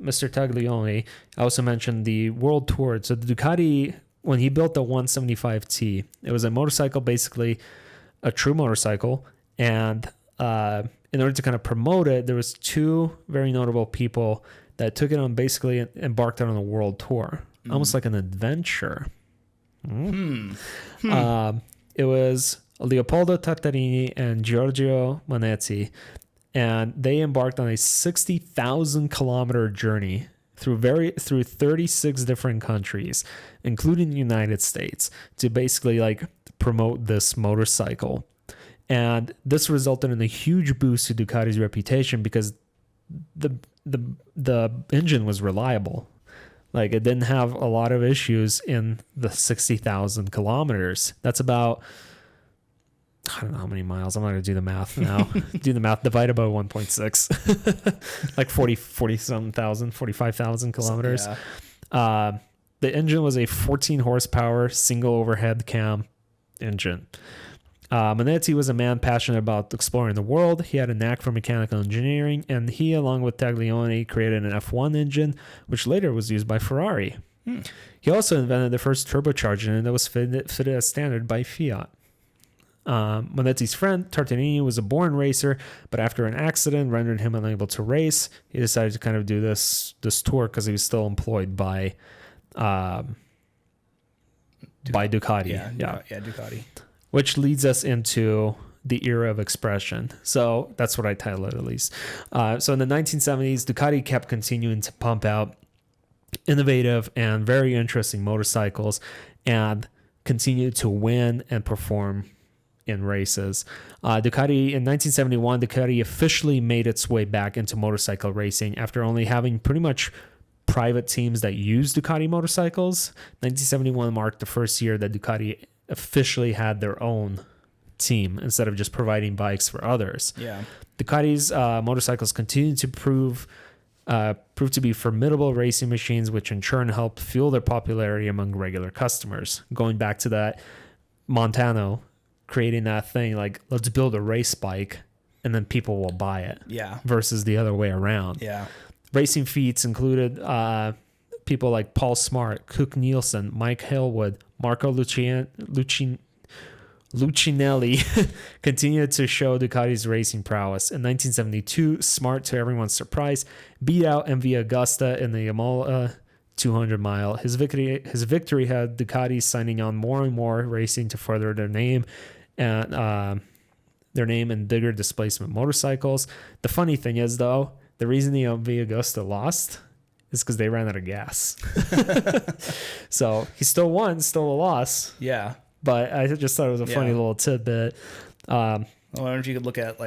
Mr. Taglioni also mentioned the World Tour. So the Ducati, when he built the 175T, it was a motorcycle, basically a true motorcycle. And in order to kind of promote it, there was two very notable people that took it on, basically embarked on a world tour, almost like an adventure. It was Leopoldo Tartarini and Giorgio Manezzi, and they embarked on a 60,000 kilometer journey through 36 different countries, including the United States, to basically like promote this motorcycle. And this resulted in a huge boost to Ducati's reputation because the engine was reliable. Like, it didn't have a lot of issues in the 60,000 kilometers. That's about, I don't know how many miles. I'm not going to do the math now. Do the math, divided by 1.6. Like 45,000 kilometers. Yeah. The engine was a 14 horsepower single overhead cam engine. Manezzi was a man passionate about exploring the world. He had a knack for mechanical engineering, and he, along with Taglioni, created an F1 engine, which later was used by Ferrari. He also invented the first turbocharged engine that was fitted as standard by Fiat. Manezzi's friend, Tartarini, was a born racer, but after an accident rendered him unable to race, he decided to kind of do this tour because he was still employed by Ducati. Yeah, Ducati. Which leads us into the era of expression. So that's what I titled it, at least. So in the 1970s, Ducati kept continuing to pump out innovative and very interesting motorcycles and continued to win and perform in races. In 1971, Ducati officially made its way back into motorcycle racing after only having pretty much private teams that used Ducati motorcycles. 1971 marked the first year that Ducati officially had their own team instead of just providing bikes for others. Yeah. Ducati's motorcycles continued to prove to be formidable racing machines, which in turn helped fuel their popularity among regular customers. Going back to that, Montano creating that thing like, let's build a race bike and then people will buy it. Yeah. Versus the other way around. Yeah. Racing feats included people like Paul Smart, Cook Nielsen, Mike Halewood, Marco Lucinelli continued to show Ducati's racing prowess. In 1972, Smart, to everyone's surprise, beat out MV Agusta in the Imola 200 mile. His victory had Ducati signing on more and more racing to further their name and bigger displacement motorcycles. The funny thing is, though, the reason the MV Agusta lost is because they ran out of gas. So he still won, still a loss. Yeah. But I just thought it was a funny little tidbit. I wonder if you could look at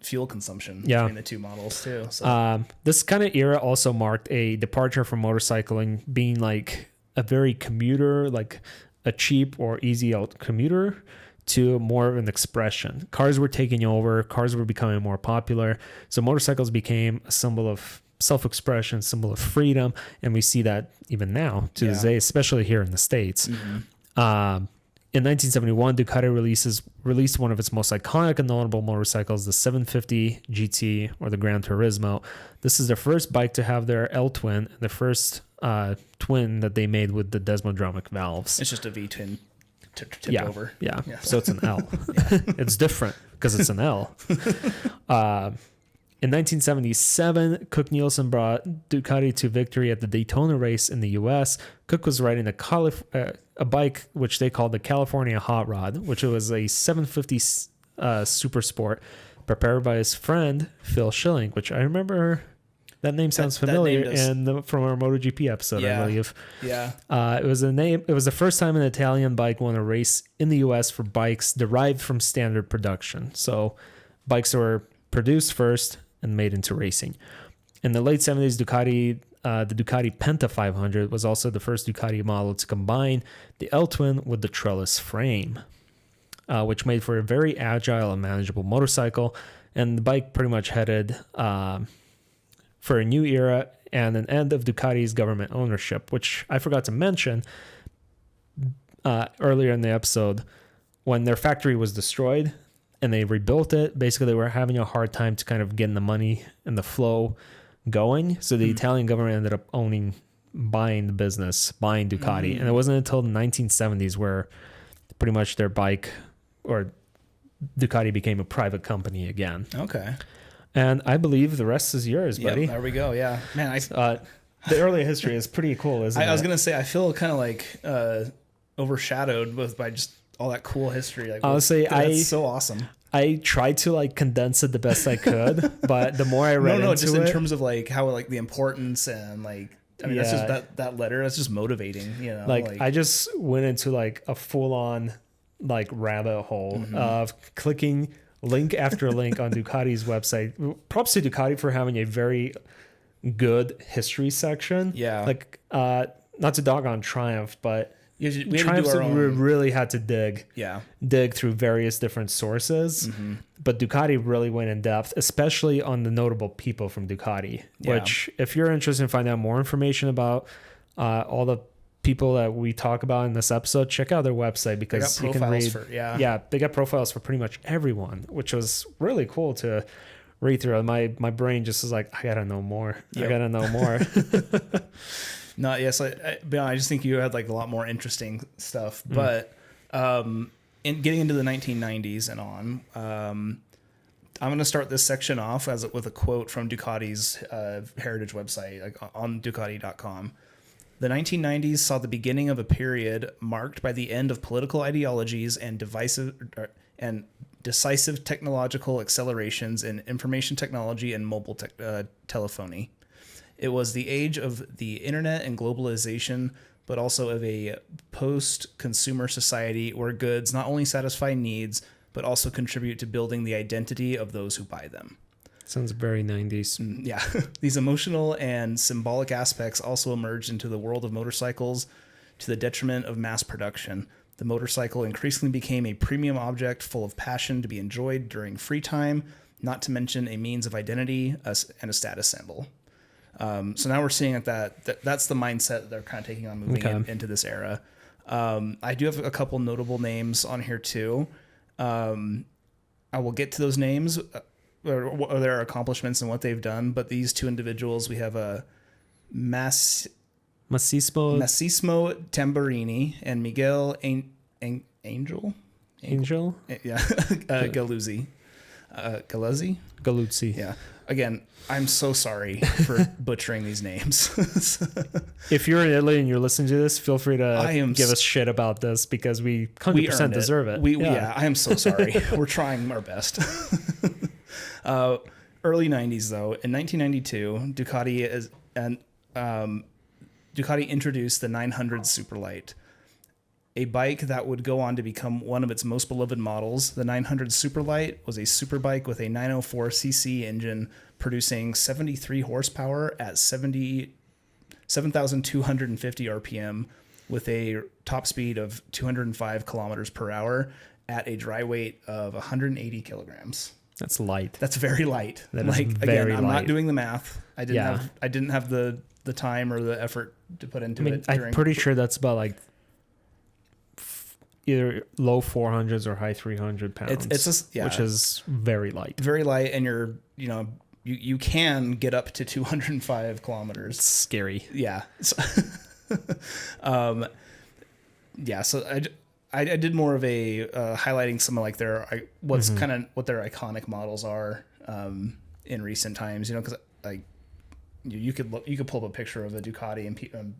fuel consumption between the two models too. So. This kind of era also marked a departure from motorcycling being like a very commuter, like a cheap or easy out commuter, to more of an expression. Cars were taking over. Cars were becoming more popular. So motorcycles became a symbol of self-expression, symbol of freedom, and we see that even now to this day, especially here in the States. Mm-hmm. In 1971, Ducati released one of its most iconic and notable motorcycles, the 750 GT, or the Gran Turismo. This is their first bike to have their L-twin, the first twin that they made with the desmodromic valves. It's just a V-twin tipped over. Yeah, so it's an L. It's different because it's an L. In 1977, Cook Nielsen brought Ducati to victory at the Daytona race in the U.S. Cook was riding a bike which they called the California Hot Rod, which was a 750 Super Sport prepared by his friend Phil Schilling, which I remember that name sounds familiar from our MotoGP episode, I believe. Yeah. It was the first time an Italian bike won a race in the U.S. for bikes derived from standard production. So bikes were produced first and made into racing. In the late 70s, the Ducati Penta 500 was also the first Ducati model to combine the L-twin with the trellis frame, which made for a very agile and manageable motorcycle. And the bike pretty much headed for a new era and an end of Ducati's government ownership, which I forgot to mention earlier in the episode. When their factory was destroyed and they rebuilt it, basically they were having a hard time to kind of get the money and the flow going. So the Italian government ended up buying the business, buying Ducati. And it wasn't until the 1970s where pretty much their bike or Ducati became a private company again. Okay. And I believe the rest is yours, buddy. Yep, there we go. Yeah. Man, the early history is pretty cool, isn't it? I was going to say, I feel kind of like overshadowed by just all that cool history. Like, honestly, that's so awesome. I tried to like condense it the best I could, but the more I read into just it, in terms of like how like the importance and like, I mean, that's just that letter. That's just motivating, you know. Like I just went into like a full on like rabbit hole of clicking link after link on Ducati's website. Props to Ducati for having a very good history section. Yeah. Like not to dog on Triumph, but Triumph really had to dig through various different sources. But Ducati really went in depth, especially on the notable people from Ducati, which if you're interested in finding out more information about all the people that we talk about in this episode, check out their website because you can read. They got profiles for pretty much everyone, which was really cool to read through. My brain just was like, I gotta know more. I gotta know more. No, yes, I just think you had like a lot more interesting stuff. But in getting into the 1990s and on, I'm going to start this section off with a quote from Ducati's heritage website, like on Ducati.com. The 1990s saw the beginning of a period marked by the end of political ideologies and decisive technological accelerations in information technology and mobile telephony. It was the age of the internet and globalization, but also of a post-consumer society where goods not only satisfy needs, but also contribute to building the identity of those who buy them. Sounds very 90s. Yeah. These emotional and symbolic aspects also emerged into the world of motorcycles to the detriment of mass production. The motorcycle increasingly became a premium object full of passion to be enjoyed during free time, not to mention a means of identity and a status symbol. So now we're seeing that's the mindset that they're kind of taking on moving into this era. I do have a couple notable names on here too. I will get to those names or their accomplishments and what they've done. But these two individuals, we have a Massimo Tamburini and Miguel Angel. Yeah. Galuzzi. Galuzzi. Yeah. Again, I'm so sorry for butchering these names. If you're in Italy and you're listening to this, feel free to give us shit about this because we 100% deserve it. I am so sorry. We're trying our best. Early 90s, though. In 1992, Ducati introduced the 900 Superlight, a bike that would go on to become one of its most beloved models. The 900 Superlight was a superbike with a 904cc engine producing 73 horsepower at 7,250 RPM with a top speed of 205 kilometers per hour at a dry weight of 180 kilograms. That's light. That's very light. That is very light. I'm not doing the math. I didn't have the time or the effort to put into it. I'm pretty sure that's about like either low 400s or high 300 pounds. Which is very light. Very light, and you can get up to 205 kilometers. It's scary. Yeah. So, so I did more of a highlighting some of like what their iconic models are in recent times. Because like you could pull up a picture of a Ducati and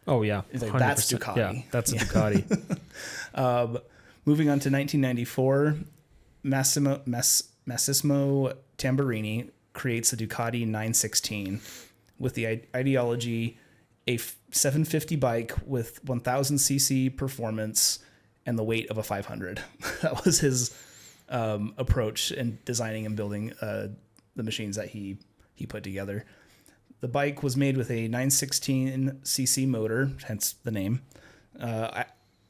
oh yeah, like, that's Ducati. Yeah, that's a Ducati. Moving on to 1994, Massimo Tamburini creates the Ducati 916 with the ideology, a 750 bike with 1000cc performance and the weight of a 500. That was his approach in designing and building the machines that he put together. The bike was made with a 916cc motor, hence the name,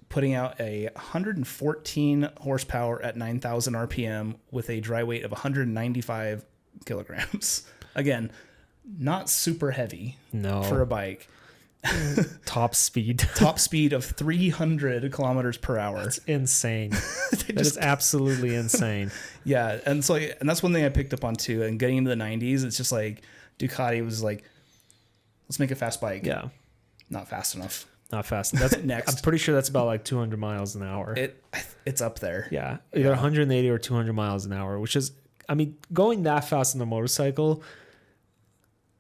putting out a 114 horsepower at 9,000 RPM with a dry weight of 195 kilograms. Again, not super heavy for a bike. Top speed of 300 kilometers per hour. That's insane. That is absolutely insane. Yeah, and so that's one thing I picked up on too. And getting into the 90s, it's just like Ducati was like, let's make a fast bike. Yeah. Not fast enough. Not fast. That's Next. I'm pretty sure that's about like 200 miles an hour. It's up there. Yeah. Either 180 or 200 miles an hour, which is, I mean, going that fast on a motorcycle,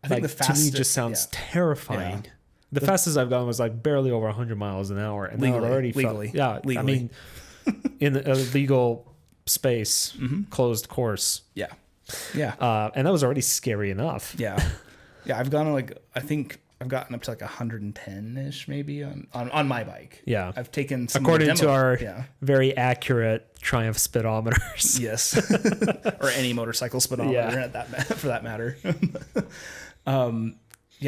I think the fastest, to me just sounds terrifying. Yeah. The fastest I've gone was like barely over 100 miles an hour. And legally. Legally. I mean, in a legal space, closed course. Yeah. Yeah. And that was already scary enough. Yeah. Yeah. I've gone I think I've gotten up to like 110-ish maybe on my bike. Yeah. I've taken some according to our very accurate Triumph speedometers. Yes. Or any motorcycle speedometer for that matter.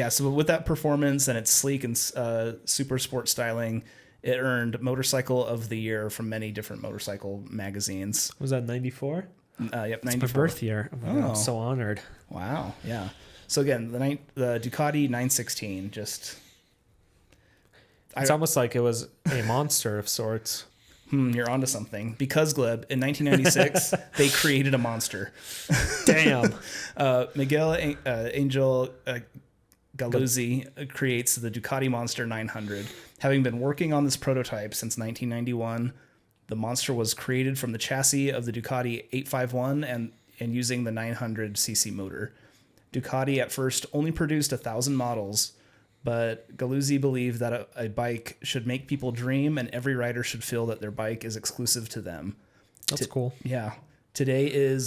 So with that performance and its sleek and super sport styling, it earned Motorcycle of the Year from many different motorcycle magazines. Was that 94? Yep, 94. It's my birth year. Oh, I'm so honored. Wow. Yeah. So again, the Ducati 916 it's almost like it was a monster of sorts. You're onto something. Because, Gleb, in 1996, they created a monster. Damn. Miguel Angel Galuzzi creates the Ducati Monster 900. Having been working on this prototype since 1991, the Monster was created from the chassis of the Ducati 851 and using the 900cc motor. Ducati at first only produced 1,000 models, but Galuzzi believed that a bike should make people dream and every rider should feel that their bike is exclusive to them. That's cool. Yeah. Today,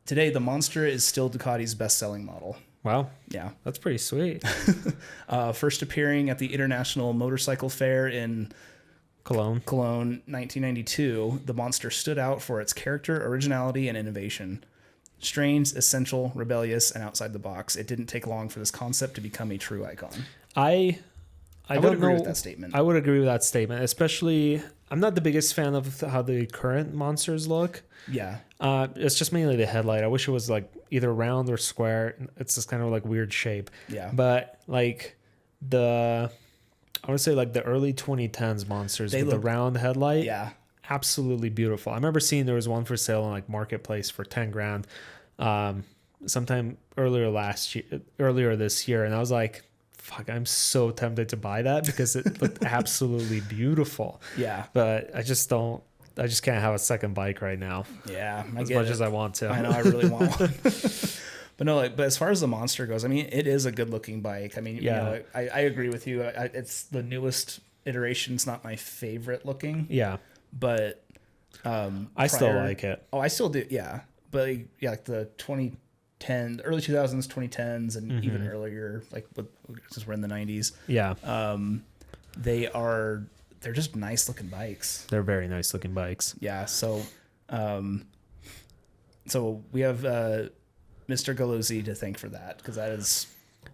the Monster is still Ducati's best-selling model. Wow. Yeah. That's pretty sweet. First appearing at the International Motorcycle Fair in Cologne, 1992, the Monster stood out for its character, originality, and innovation. Strange, essential, rebellious, and outside the box. It didn't take long for this concept to become a true icon. I would agree with that statement. I would agree with that statement, especially I'm not the biggest fan of how the current Monsters look. Yeah. It's just mainly the headlight. I wish it was like either round or square. It's just kind of like weird shape. Yeah. But like I would say like the early 2010s Monsters with the round headlight. Yeah. Absolutely beautiful. I remember seeing there was one for sale on like Marketplace for $10,000 sometime earlier this year, and I was like, fuck, I'm so tempted to buy that because it looked absolutely beautiful. Yeah. But I just can't have a second bike right now. Yeah. As much as I want to. I know, I really want one. But as far as the Monster goes, I mean, it is a good looking bike. I mean, you know, I agree with you. It's the newest iteration. It's not my favorite looking. Yeah. But I still like it. Oh, I still do. Yeah. But like the 2010, early 2000s, 2010s, and even earlier, like since we're in the 90s. Yeah. They're just nice looking bikes. They're very nice looking bikes. Yeah. So we have Mr. Galuzzi to thank for that, because that is,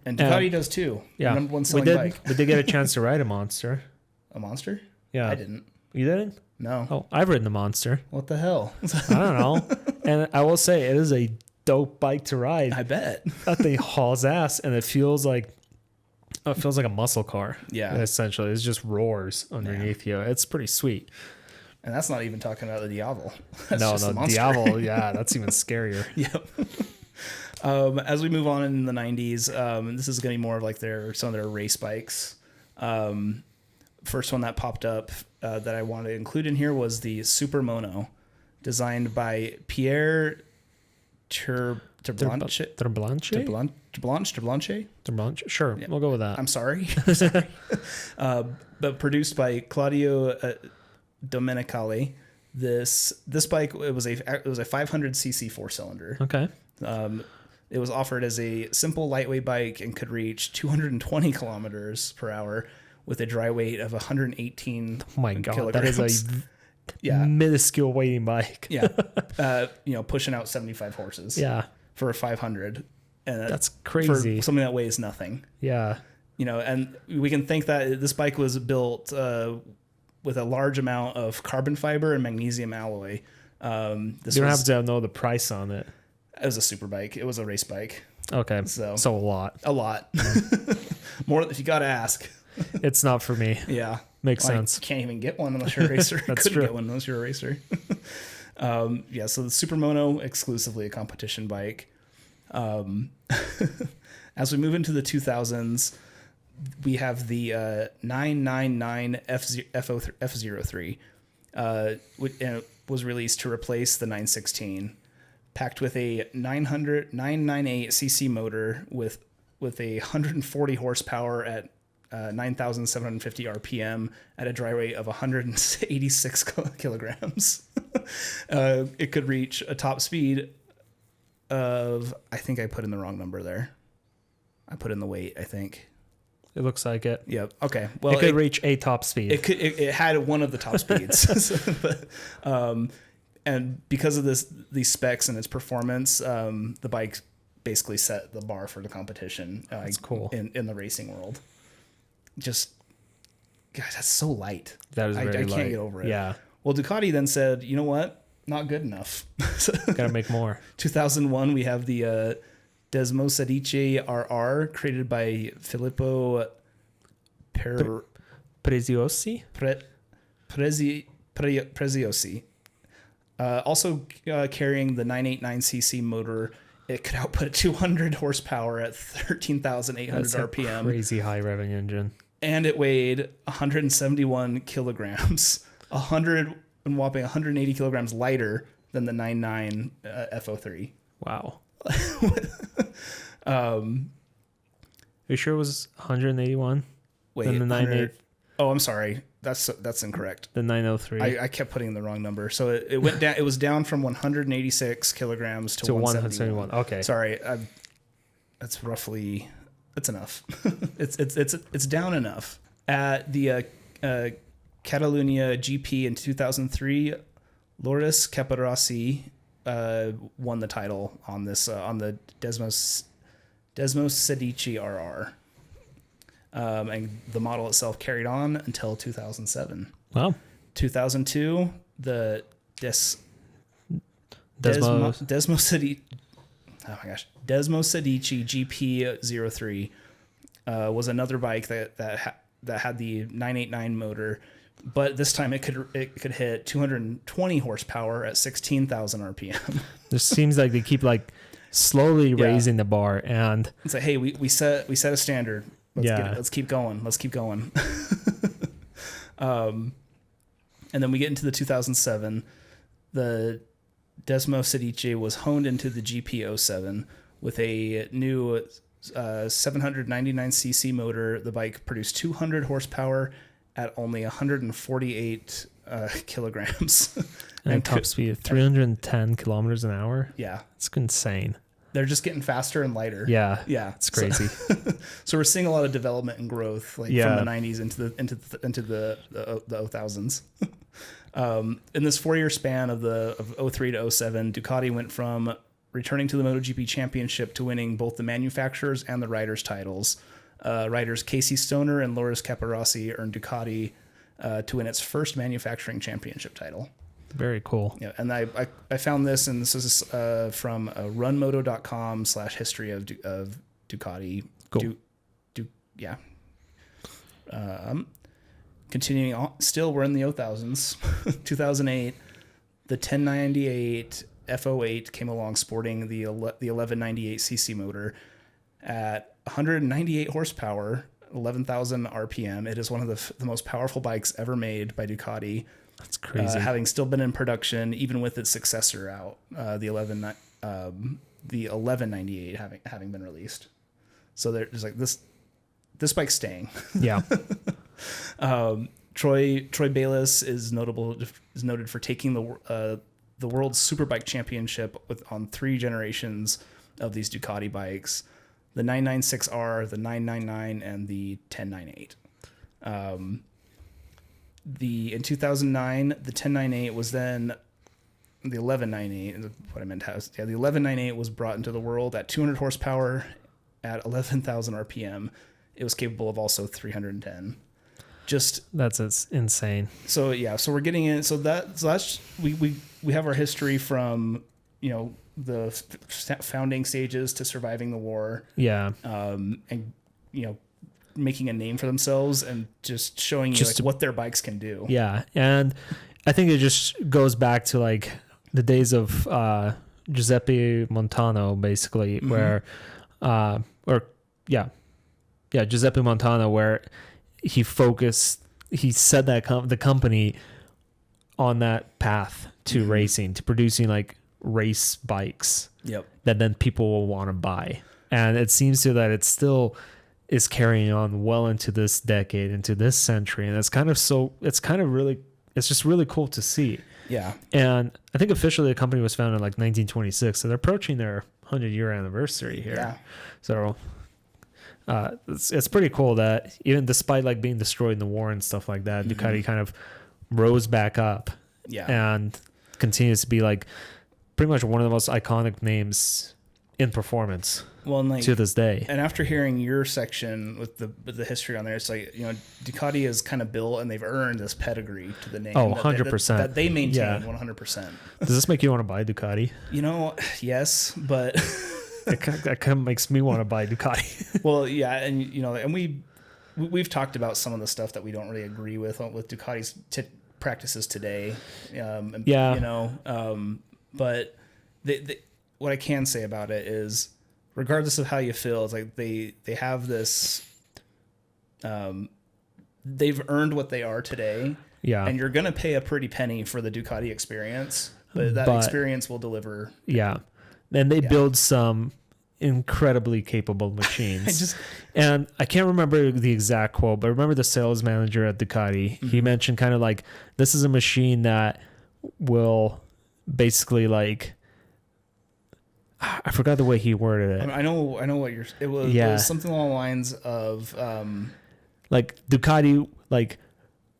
and Ducati does too. Yeah. Number one selling bike. We did get a chance to ride a Monster. A Monster? Yeah. I didn't. You didn't? No. Oh, I've ridden the Monster. What the hell? I don't know. And I will say it is a dope bike to ride. I bet. That thing hauls ass, and it feels like a muscle car. Yeah. Essentially, it just roars underneath you. It's pretty sweet. And that's not even talking about the Diavel. No, Diavel. Yeah, that's even scarier. Yep. As we move on in the 90s, this is going to be more of like some of their race bikes. First one that popped up that I wanted to include in here was the Super Mono, designed by Pierre Terblanche. Sure, we'll go with that. I'm sorry. But produced by Claudio Domenicali. This bike, it was a 500cc 4-cylinder. Okay. It was offered as a simple lightweight bike and could reach 220 kilometers per hour with a dry weight of 118 Oh my God, kilograms. that is a minuscule weighting bike. Yeah. Pushing out 75 horses. Yeah. For a 500. And that's crazy. For something that weighs nothing. Yeah. And we can think that this bike was built with a large amount of carbon fiber and magnesium alloy. You don't have to know the price on it. It was a super bike. It was a race bike. Okay. So a lot. A lot. More if you got to ask. It's not for me. Yeah. Makes sense. You can't even get one unless you're a racer. That's Couldn't true. get one unless you're a racer. So the Super Mono, exclusively a competition bike. As we move into the 2000s, we have the 999 F03, which was released to replace the 916, packed with a 998 cc motor with a 140 horsepower at 9,750 RPM at a dry weight of 186 kilograms. It could reach a top speed of, I think I put in the wrong number there. I put in the weight, I think. It looks like it. Yep. Okay. Well, it could reach a top speed. It had one of the top speeds. And because of these specs and its performance, the bike basically set the bar for the competition. That's cool. In the racing world. Just, gosh, that's so light. That is very light. I can't get over it. Yeah. Well, Ducati then said, you know what? Not good enough. Gotta make more. 2001, we have the Desmo Sedici RR, created by Filippo Preziosi? Preziosi. Also carrying the 989cc motor. It could output 200 horsepower at 13,800 RPM. Crazy high revving engine. And it weighed 171 kilograms, whopping 180 kilograms lighter than the 99 F03. Wow. You sure it was 181? Wait, then the 98. Oh, I'm sorry. That's incorrect. The 903. I kept putting the wrong number. So it went down. It was down from 186 kilograms to 171. Okay. Sorry. That's roughly. That's enough. it's down enough. At the Catalunya GP in 2003, Loris Capirossi won the title on this on the Desmo Sedici RR. And the model itself carried on until 2007. Wow. 2002, the Desmo Sedici GP03 was another bike that had the 989 motor, but this time it could hit 220 horsepower at 16,000 RPM. It seems like they keep slowly raising the bar, and it's like, hey, we set a standard. Let's keep going. And then we get into the 2007. The Desmo Sedici was honed into the GP07 with a new 799cc motor. The bike produced 200 horsepower at only 148 kilograms. And top speed of 310 kilometers an hour. Yeah. It's insane. They're just getting faster and lighter. Yeah. It's crazy. So we're seeing a lot of development and growth from the 90s into the 2000s. In this 4-year span of 03 to 07, Ducati went from returning to the MotoGP championship to winning both the manufacturers and the riders titles. Riders Casey Stoner and Loris Capirossi earned Ducati to win its first manufacturing championship title. Very cool. Yeah, and I found this, and this is from runmoto.com/history of Ducati. Cool. Continuing on, still we're in the 2000s. 2008, the 1098 F08 came along sporting the 1198cc motor at 198 horsepower, 11,000 RPM. It is one of the most powerful bikes ever made by Ducati. That's crazy. Having still been in production, even with its successor out, the 1198 having been released. So there's this bike's staying. Yeah. Troy Bayliss is noted for taking the World Superbike Championship on 3 generations of these Ducati bikes: the 996R, the 999, and the 1098. In 2009, the 1098 was then the 1198. What I meant to have, the 1198 was brought into the world at 200 horsepower at 11,000 RPM. It was capable of also 310. That's insane. So so we're getting in. So that's we have our history from the founding stages to surviving the war. Yeah. And making a name for themselves and just showing you what their bikes can do. Yeah. And I think it just goes back to the days of Giuseppe Montano, basically, where or Giuseppe Montana, where he set the company on that path to racing, to producing like race bikes that then people will want to buy. And it seems to that it still is carrying on well into this decade, into this century. And it's just really cool to see. Yeah. And I think officially the company was founded in like 1926. So they're approaching their 100-year anniversary here. Yeah. So it's pretty cool that even despite like being destroyed in the war and stuff like that, Ducati kind of rose back up and continues to be like pretty much one of the most iconic names in performance to this day. And after hearing your section with the history on there, it's like, Ducati is kind of built and they've earned this pedigree to the name. 100%. That they maintain 100%. Does this make you want to buy Ducati? Yes, but that kind of makes me want to buy Ducati. Well, yeah, and and we've talked about some of the stuff that we don't really agree with Ducati's practices today. But what I can say about it is, regardless of how you feel, it's like they have this. They've earned what they are today. Yeah, and you're gonna pay a pretty penny for the Ducati experience, but that experience will deliver. Yeah, and they build some incredibly capable machines. And I can't remember the exact quote, but I remember the sales manager at Ducati. He mentioned kind of like, this is a machine that will basically like, I forgot the way he worded it. I know what it was something along the lines of like Ducati like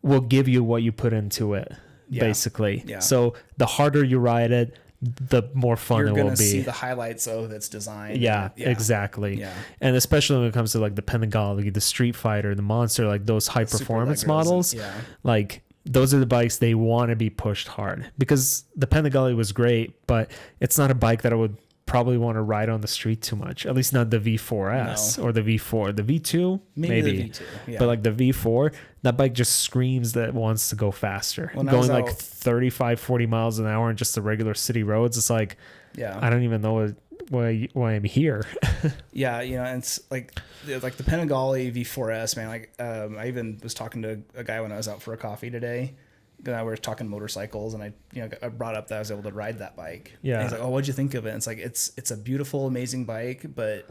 will give you what you put into it, basically. Yeah. So the harder you ride it, the more fun it will be. You're going to see the highlights of its design. Yeah, exactly. Yeah. And especially when it comes to like the Panigale, the Street Fighter, the Monster, like those high performance models, like those are the bikes they want to be pushed hard, because the Panigale was great, but it's not a bike that I would probably want to ride on the street too much. At least not the V4S or the V4. The V2, maybe. The V2, yeah. But like the V4, that bike just screams that it wants to go faster. Going like 35, 40 miles an hour on just the regular city roads, it's like, I don't even know why I'm here. And it's like the Panigale V4S, man. Like I even was talking to a guy when I was out for a coffee today. We were talking motorcycles, and I brought up that I was able to ride that bike. Yeah. And he's like, "Oh, what'd you think of it?" And it's like, it's a beautiful, amazing bike, but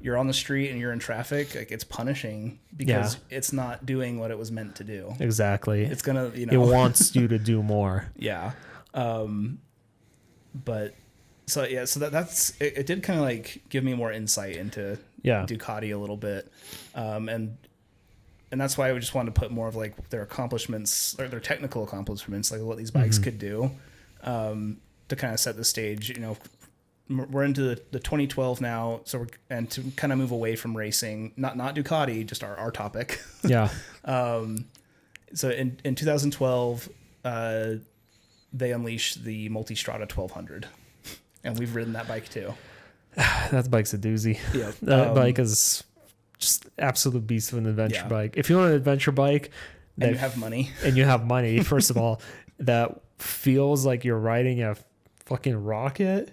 you're on the street and you're in traffic. Like, it's punishing because it's not doing what it was meant to do. Exactly. It's gonna, it wants you to do more. Yeah. But so that's it did kind of like give me more insight into Ducati a little bit. And that's why I just wanted to put more of like their accomplishments, or their technical accomplishments, like what these bikes could do, to kind of set the stage. We're into the 2012 now, and to kind of move away from racing, not Ducati, just our topic. Yeah. So in 2012, they unleashed the Multistrada 1200, and we've ridden that bike too. That bike's a doozy. Yeah. That bike is just absolute beast of an adventure bike. If you want an adventure bike and you have money, first of all, that feels like you're riding a fucking rocket,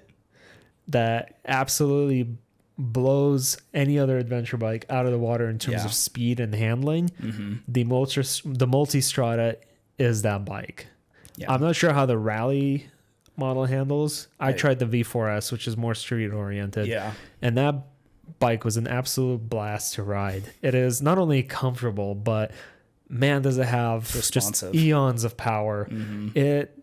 that absolutely blows any other adventure bike out of the water in terms of speed and handling. The Multistrada is that bike. I'm not sure how the rally model handles. I tried the V4S, which is more street oriented. And that bike was an absolute blast to ride. It is not only comfortable, but man, does it have just eons of power. It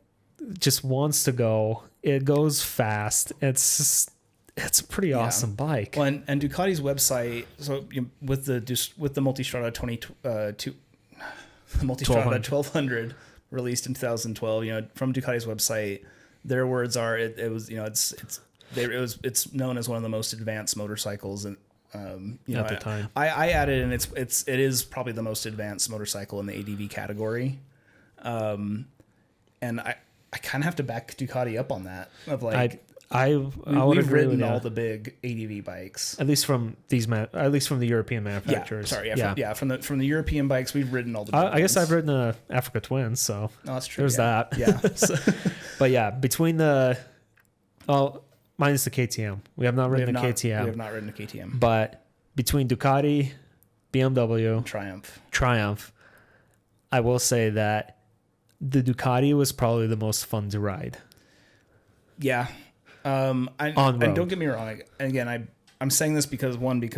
just wants to go. It goes fast. It's a pretty awesome bike. Well, and Ducati's website, so with the Multistrada 1200 released in 2012, from Ducati's website, their words are it's known as one of the most advanced motorcycles, and at the time. I added, and it is probably the most advanced motorcycle in the ADV category, and I kind of have to back Ducati up on that. Of like, we've ridden all the big ADV bikes, at least from the European manufacturers. From the European bikes, we've ridden all the. I guess I've ridden the Africa Twins, so that's true. There's that. Yeah. But between minus the KTM, we have not ridden a KTM. We have not ridden a KTM, but between Ducati, BMW, Triumph, I will say that the Ducati was probably the most fun to ride. Yeah. And don't get me wrong. Again, I'm saying this because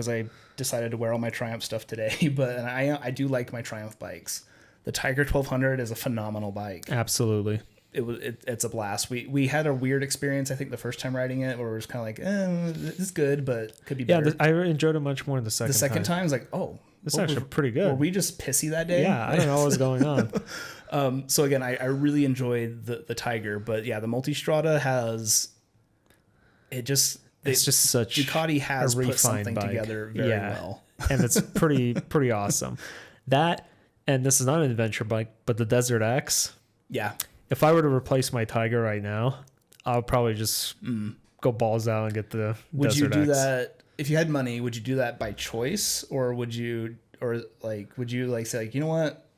I decided to wear all my Triumph stuff today, but I do like my Triumph bikes. The Tiger 1200 is a phenomenal bike. Absolutely. It's a blast. We had a weird experience, I think, the first time riding it, where it was kind of like, it's good, but could be better. Yeah, I enjoyed it much more the second time. The second time, I was like, oh, this is actually pretty good. Were we just pissy that day? Yeah, I don't know what was going on. So again, I really enjoyed the Tiger, but yeah, the Multistrada has it's just such Ducati has put something bike together very well, and it's pretty awesome. That, and this is not an adventure bike, but the Desert X. Yeah. If I were to replace my Tiger right now, I would probably just go balls out and get the Would Desert you do X. that if you had money? Would you do that by choice, or would you say like, you know what,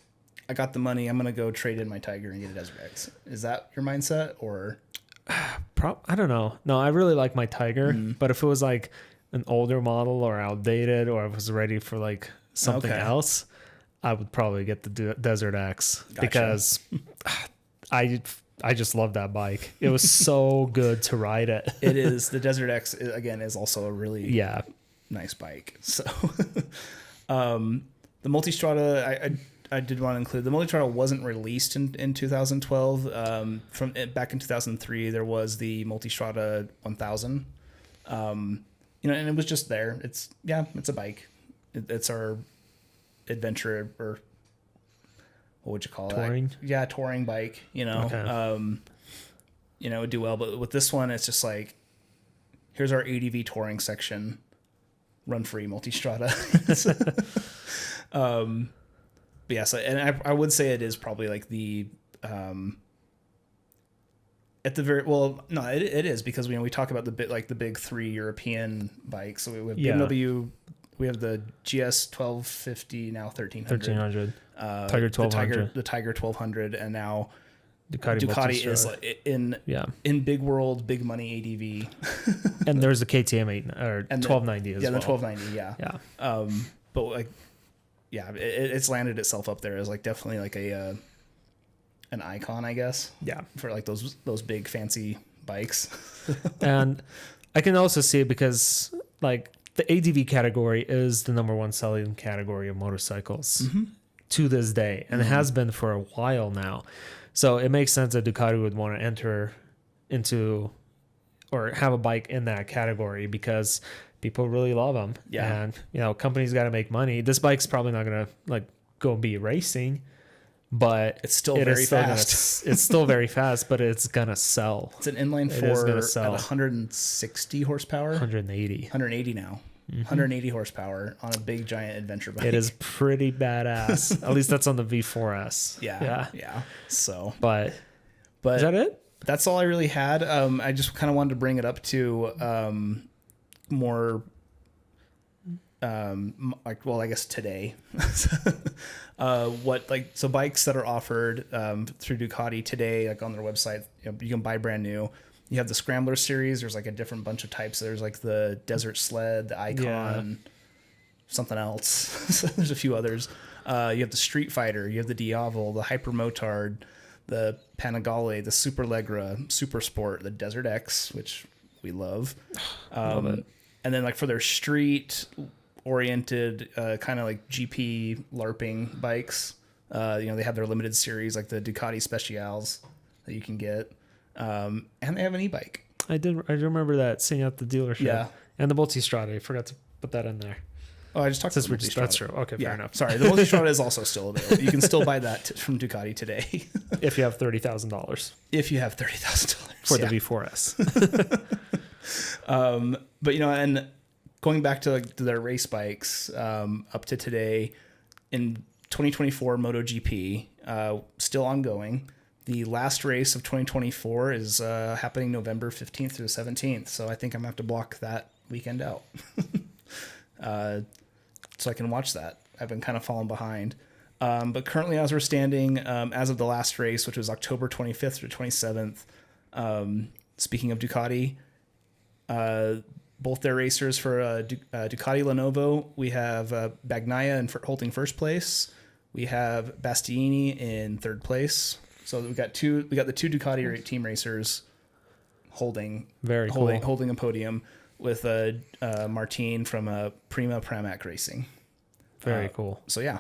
I got the money, I'm gonna go trade in my Tiger and get a Desert X? Is that your mindset, or? I don't know. No, I really like my Tiger, but if it was like an older model or outdated, or I was ready for like something else, I would probably get the Desert X. Gotcha. Because I just love that bike. It was so good to ride it. It is. The Desert X, again, is also a really nice bike. So the Multistrada, I did want to include, the Multistrada wasn't released in 2012. From back in 2003, there was the Multistrada 1000. And it was just there. It's a bike. It's our adventure, or what would you call touring? It? Yeah, touring bike. Okay. It would do well. But with this one, it's just like, here's our ADV touring section. Run free, Multistrada. But yeah, so, and I would say it is probably like the at the very it is, because we talk about the big three European bikes. So we have BMW, we have the GS 1250, now 1300, Tiger 1200, the Tiger 1200, and now Ducati is like in big world, big money ADV. And there's the KTM 8 or 1290 as well. Yeah, the 1290. Yeah. But like, yeah, it's landed itself up there as like definitely like an icon, I guess. Yeah. For like those big fancy bikes. And I can also see it because like the ADV category is the number one selling category of motorcycles to this day, and it has been for a while now. So it makes sense that Ducati would want to enter into or have a bike in that category, because people really love them. Yeah. And, companies got to make money. This bike's probably not going to like go be racing, but it's still very fast. It's still very fast, but it's going to sell. It's an inline four at 160 horsepower. 180 now. 180 horsepower on a big giant adventure bike. It is pretty badass. At least that's on the V4S. Yeah. So, but is that it? That's all I really had. I just kind of wanted to bring it up to more I guess today. So bikes that are offered through Ducati today, like on their website, you can buy brand new. You have the Scrambler series. There's like a different bunch of types. There's like the Desert Sled, the Icon, something else. There's a few others. You have the Street Fighter. You have the Diavel, the Hyper Motard, the Panigale, the Super Legra, Super Sport, the Desert X, which we love. Love it. And then like for their street oriented kind of like GP LARPing bikes, they have their limited series like the Ducati Specials that you can get. And they have an e-bike. I do remember that seeing at the dealership. Yeah. And the Multistrada. I forgot to put that in there. Oh, I just talked about the Multistrada. That's true. Okay, fair enough. Sorry, the Multistrada is also still available. You can still buy that from Ducati today. If you have $30,000. If you have $30,000. For the V4S. But, and going back to their race bikes, up to today, in 2024 MotoGP, still ongoing. The last race of 2024 is happening November 15th through the 17th. So I think I'm going to have to block that weekend out so I can watch that. I've been kind of falling behind. But currently, as we're standing, as of the last race, which was October 25th through 27th, speaking of Ducati, both their racers for Ducati Lenovo. We have Bagnaia holding first place. We have Bastianini in third place. So we got the two Ducati team racers holding a podium with Martin from Prima Pramac Racing. Very cool. So yeah.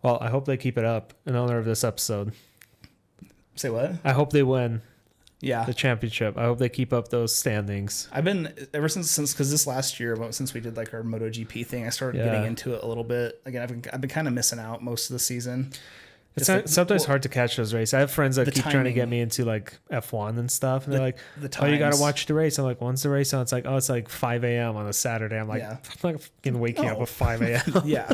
Well, I hope they keep it up in honor of this episode. Say what? I hope they win. Yeah. The championship. I hope they keep up those standings. I've been ever since because this last year, since we did like our MotoGP thing, I started getting into it a little bit. Again, I've been kind of missing out most of the season. It's sometimes hard to catch those races. I have friends that keep trying to get me into like F1 and stuff, and they're like, "Oh, you got to watch the race." I'm like, "When's the race on?" It's like, "Oh, it's like 5 a.m. on a Saturday." I'm like, "I'm not fucking waking up at 5 a.m." Yeah.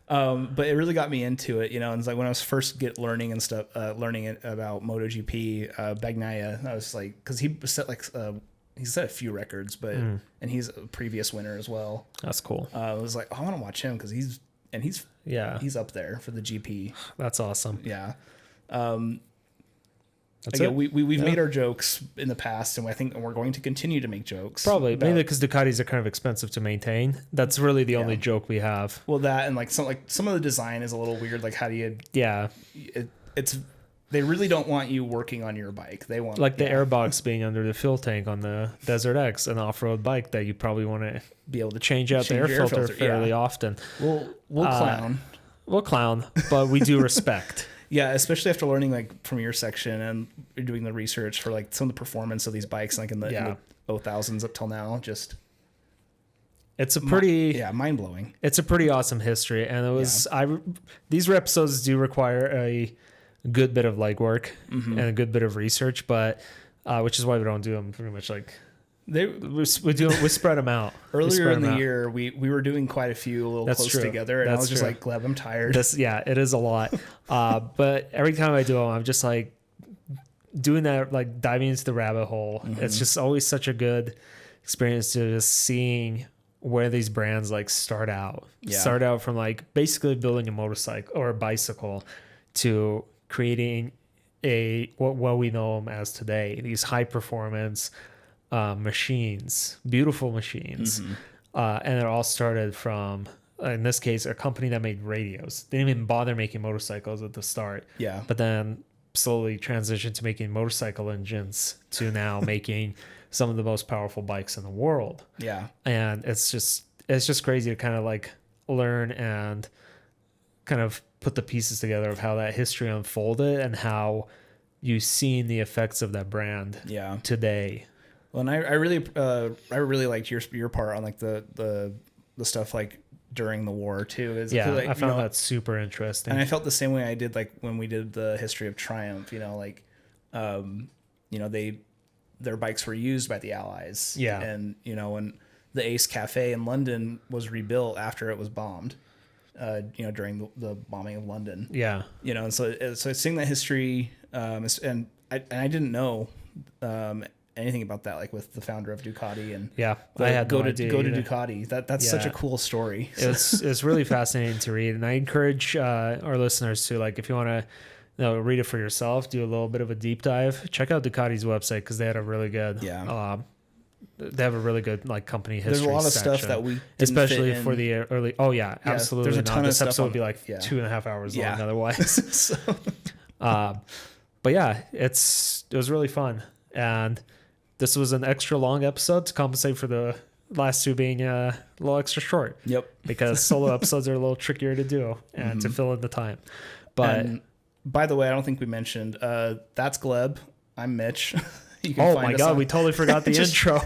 But it really got me into it, and it's like when I was first learning and stuff, learning about MotoGP, Bagnaia, I was like, because he set a few records, but and he's a previous winner as well. That's cool. I was like, I want to watch him because he's up there for the GP. That's awesome. Yeah. We've made our jokes in the past, and I think we're going to continue to make jokes. Mainly because Ducatis are kind of expensive to maintain. That's really the only joke we have. Well, that and some of the design is a little weird. Like, how do you? Yeah, they really don't want you working on your bike. They want the airbox being under the fuel tank on the Desert X, an off-road bike that you probably want to be able to change out the air filter fairly often. We'll clown. We'll clown, but we do respect. Yeah, especially after learning from your section and doing the research for some of the performance of these bikes, in the 2000s up till now. Just it's a pretty mind blowing. It's a pretty awesome history, and it was these episodes do require a good bit of legwork and a good bit of research, but which is why we don't do them pretty much we spread them out. Earlier in the year, we were doing quite a few close together, and I was just like, Gleb, I'm tired. It is a lot. But every time I do them, I'm just like doing that, diving into the rabbit hole. It's just always such a good experience to just seeing where these brands start out. Start out from basically building a motorcycle or a bicycle to creating what we know them as today. These high performance machines, beautiful machines. And it all started from, in this case, a company that made radios. They didn't even bother making motorcycles at the start. Yeah. But then slowly transitioned to making motorcycle engines to now making some of the most powerful bikes in the world. Yeah. And it's just crazy to kind of learn and kind of put the pieces together of how that history unfolded and how you've seen the effects of that brand today. Well, and I really liked your part on the stuff during the war too. I found that super interesting, and I felt the same way I did when we did the history of Triumph. Their bikes were used by the Allies. Yeah, and when the Ace Cafe in London was rebuilt after it was bombed, during the bombing of London. Yeah, and so seeing that history, and I didn't know anything about that, with the founder of Ducati and I had go to Ducati. That's such a cool story. It's really fascinating to read, and I encourage our listeners to if you want to read it for yourself, do a little bit of a deep dive. Check out Ducati's website because they had a really good they have a really good company history. There's a lot of section, stuff that we especially for the early. Oh yeah, absolutely. There's a ton of this stuff episode would be 2.5 hours long otherwise. So. But yeah, it was really fun, and this was an extra long episode to compensate for the last two being a little extra short. Yep. Because solo episodes are a little trickier to do and to fill in the time. But and by the way, I don't think we mentioned that's Gleb. I'm Mitch. You can find my God, we totally forgot the intro.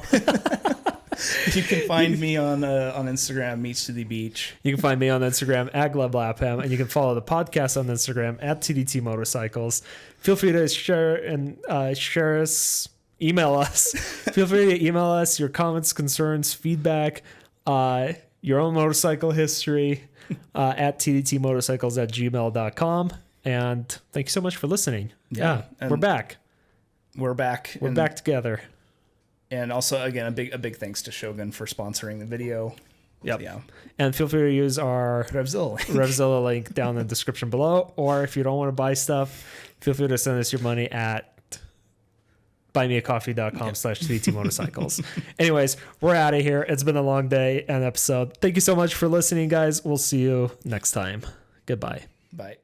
You can find me on Instagram, Meets to the Beach. You can find me on Instagram at GlebLapham, and you can follow the podcast on Instagram at tdtmotorcycles. Feel free to share us. Email us. Feel free to email us your comments, concerns, feedback, your own motorcycle history at tdtmotorcycles@gmail.com. And thank you so much for listening. Yeah, we're back. We're back. We're back together. And also, again, a big thanks to Shogun for sponsoring the video. Yep. Yeah. And feel free to use our Revzilla link down in the description below. Or if you don't want to buy stuff, feel free to send us your money at buymeacoffee.com/tdtmotorcycles. Anyways, we're out of here. It's been a long day and episode. Thank you so much for listening, guys. We'll see you next time. Goodbye. Bye.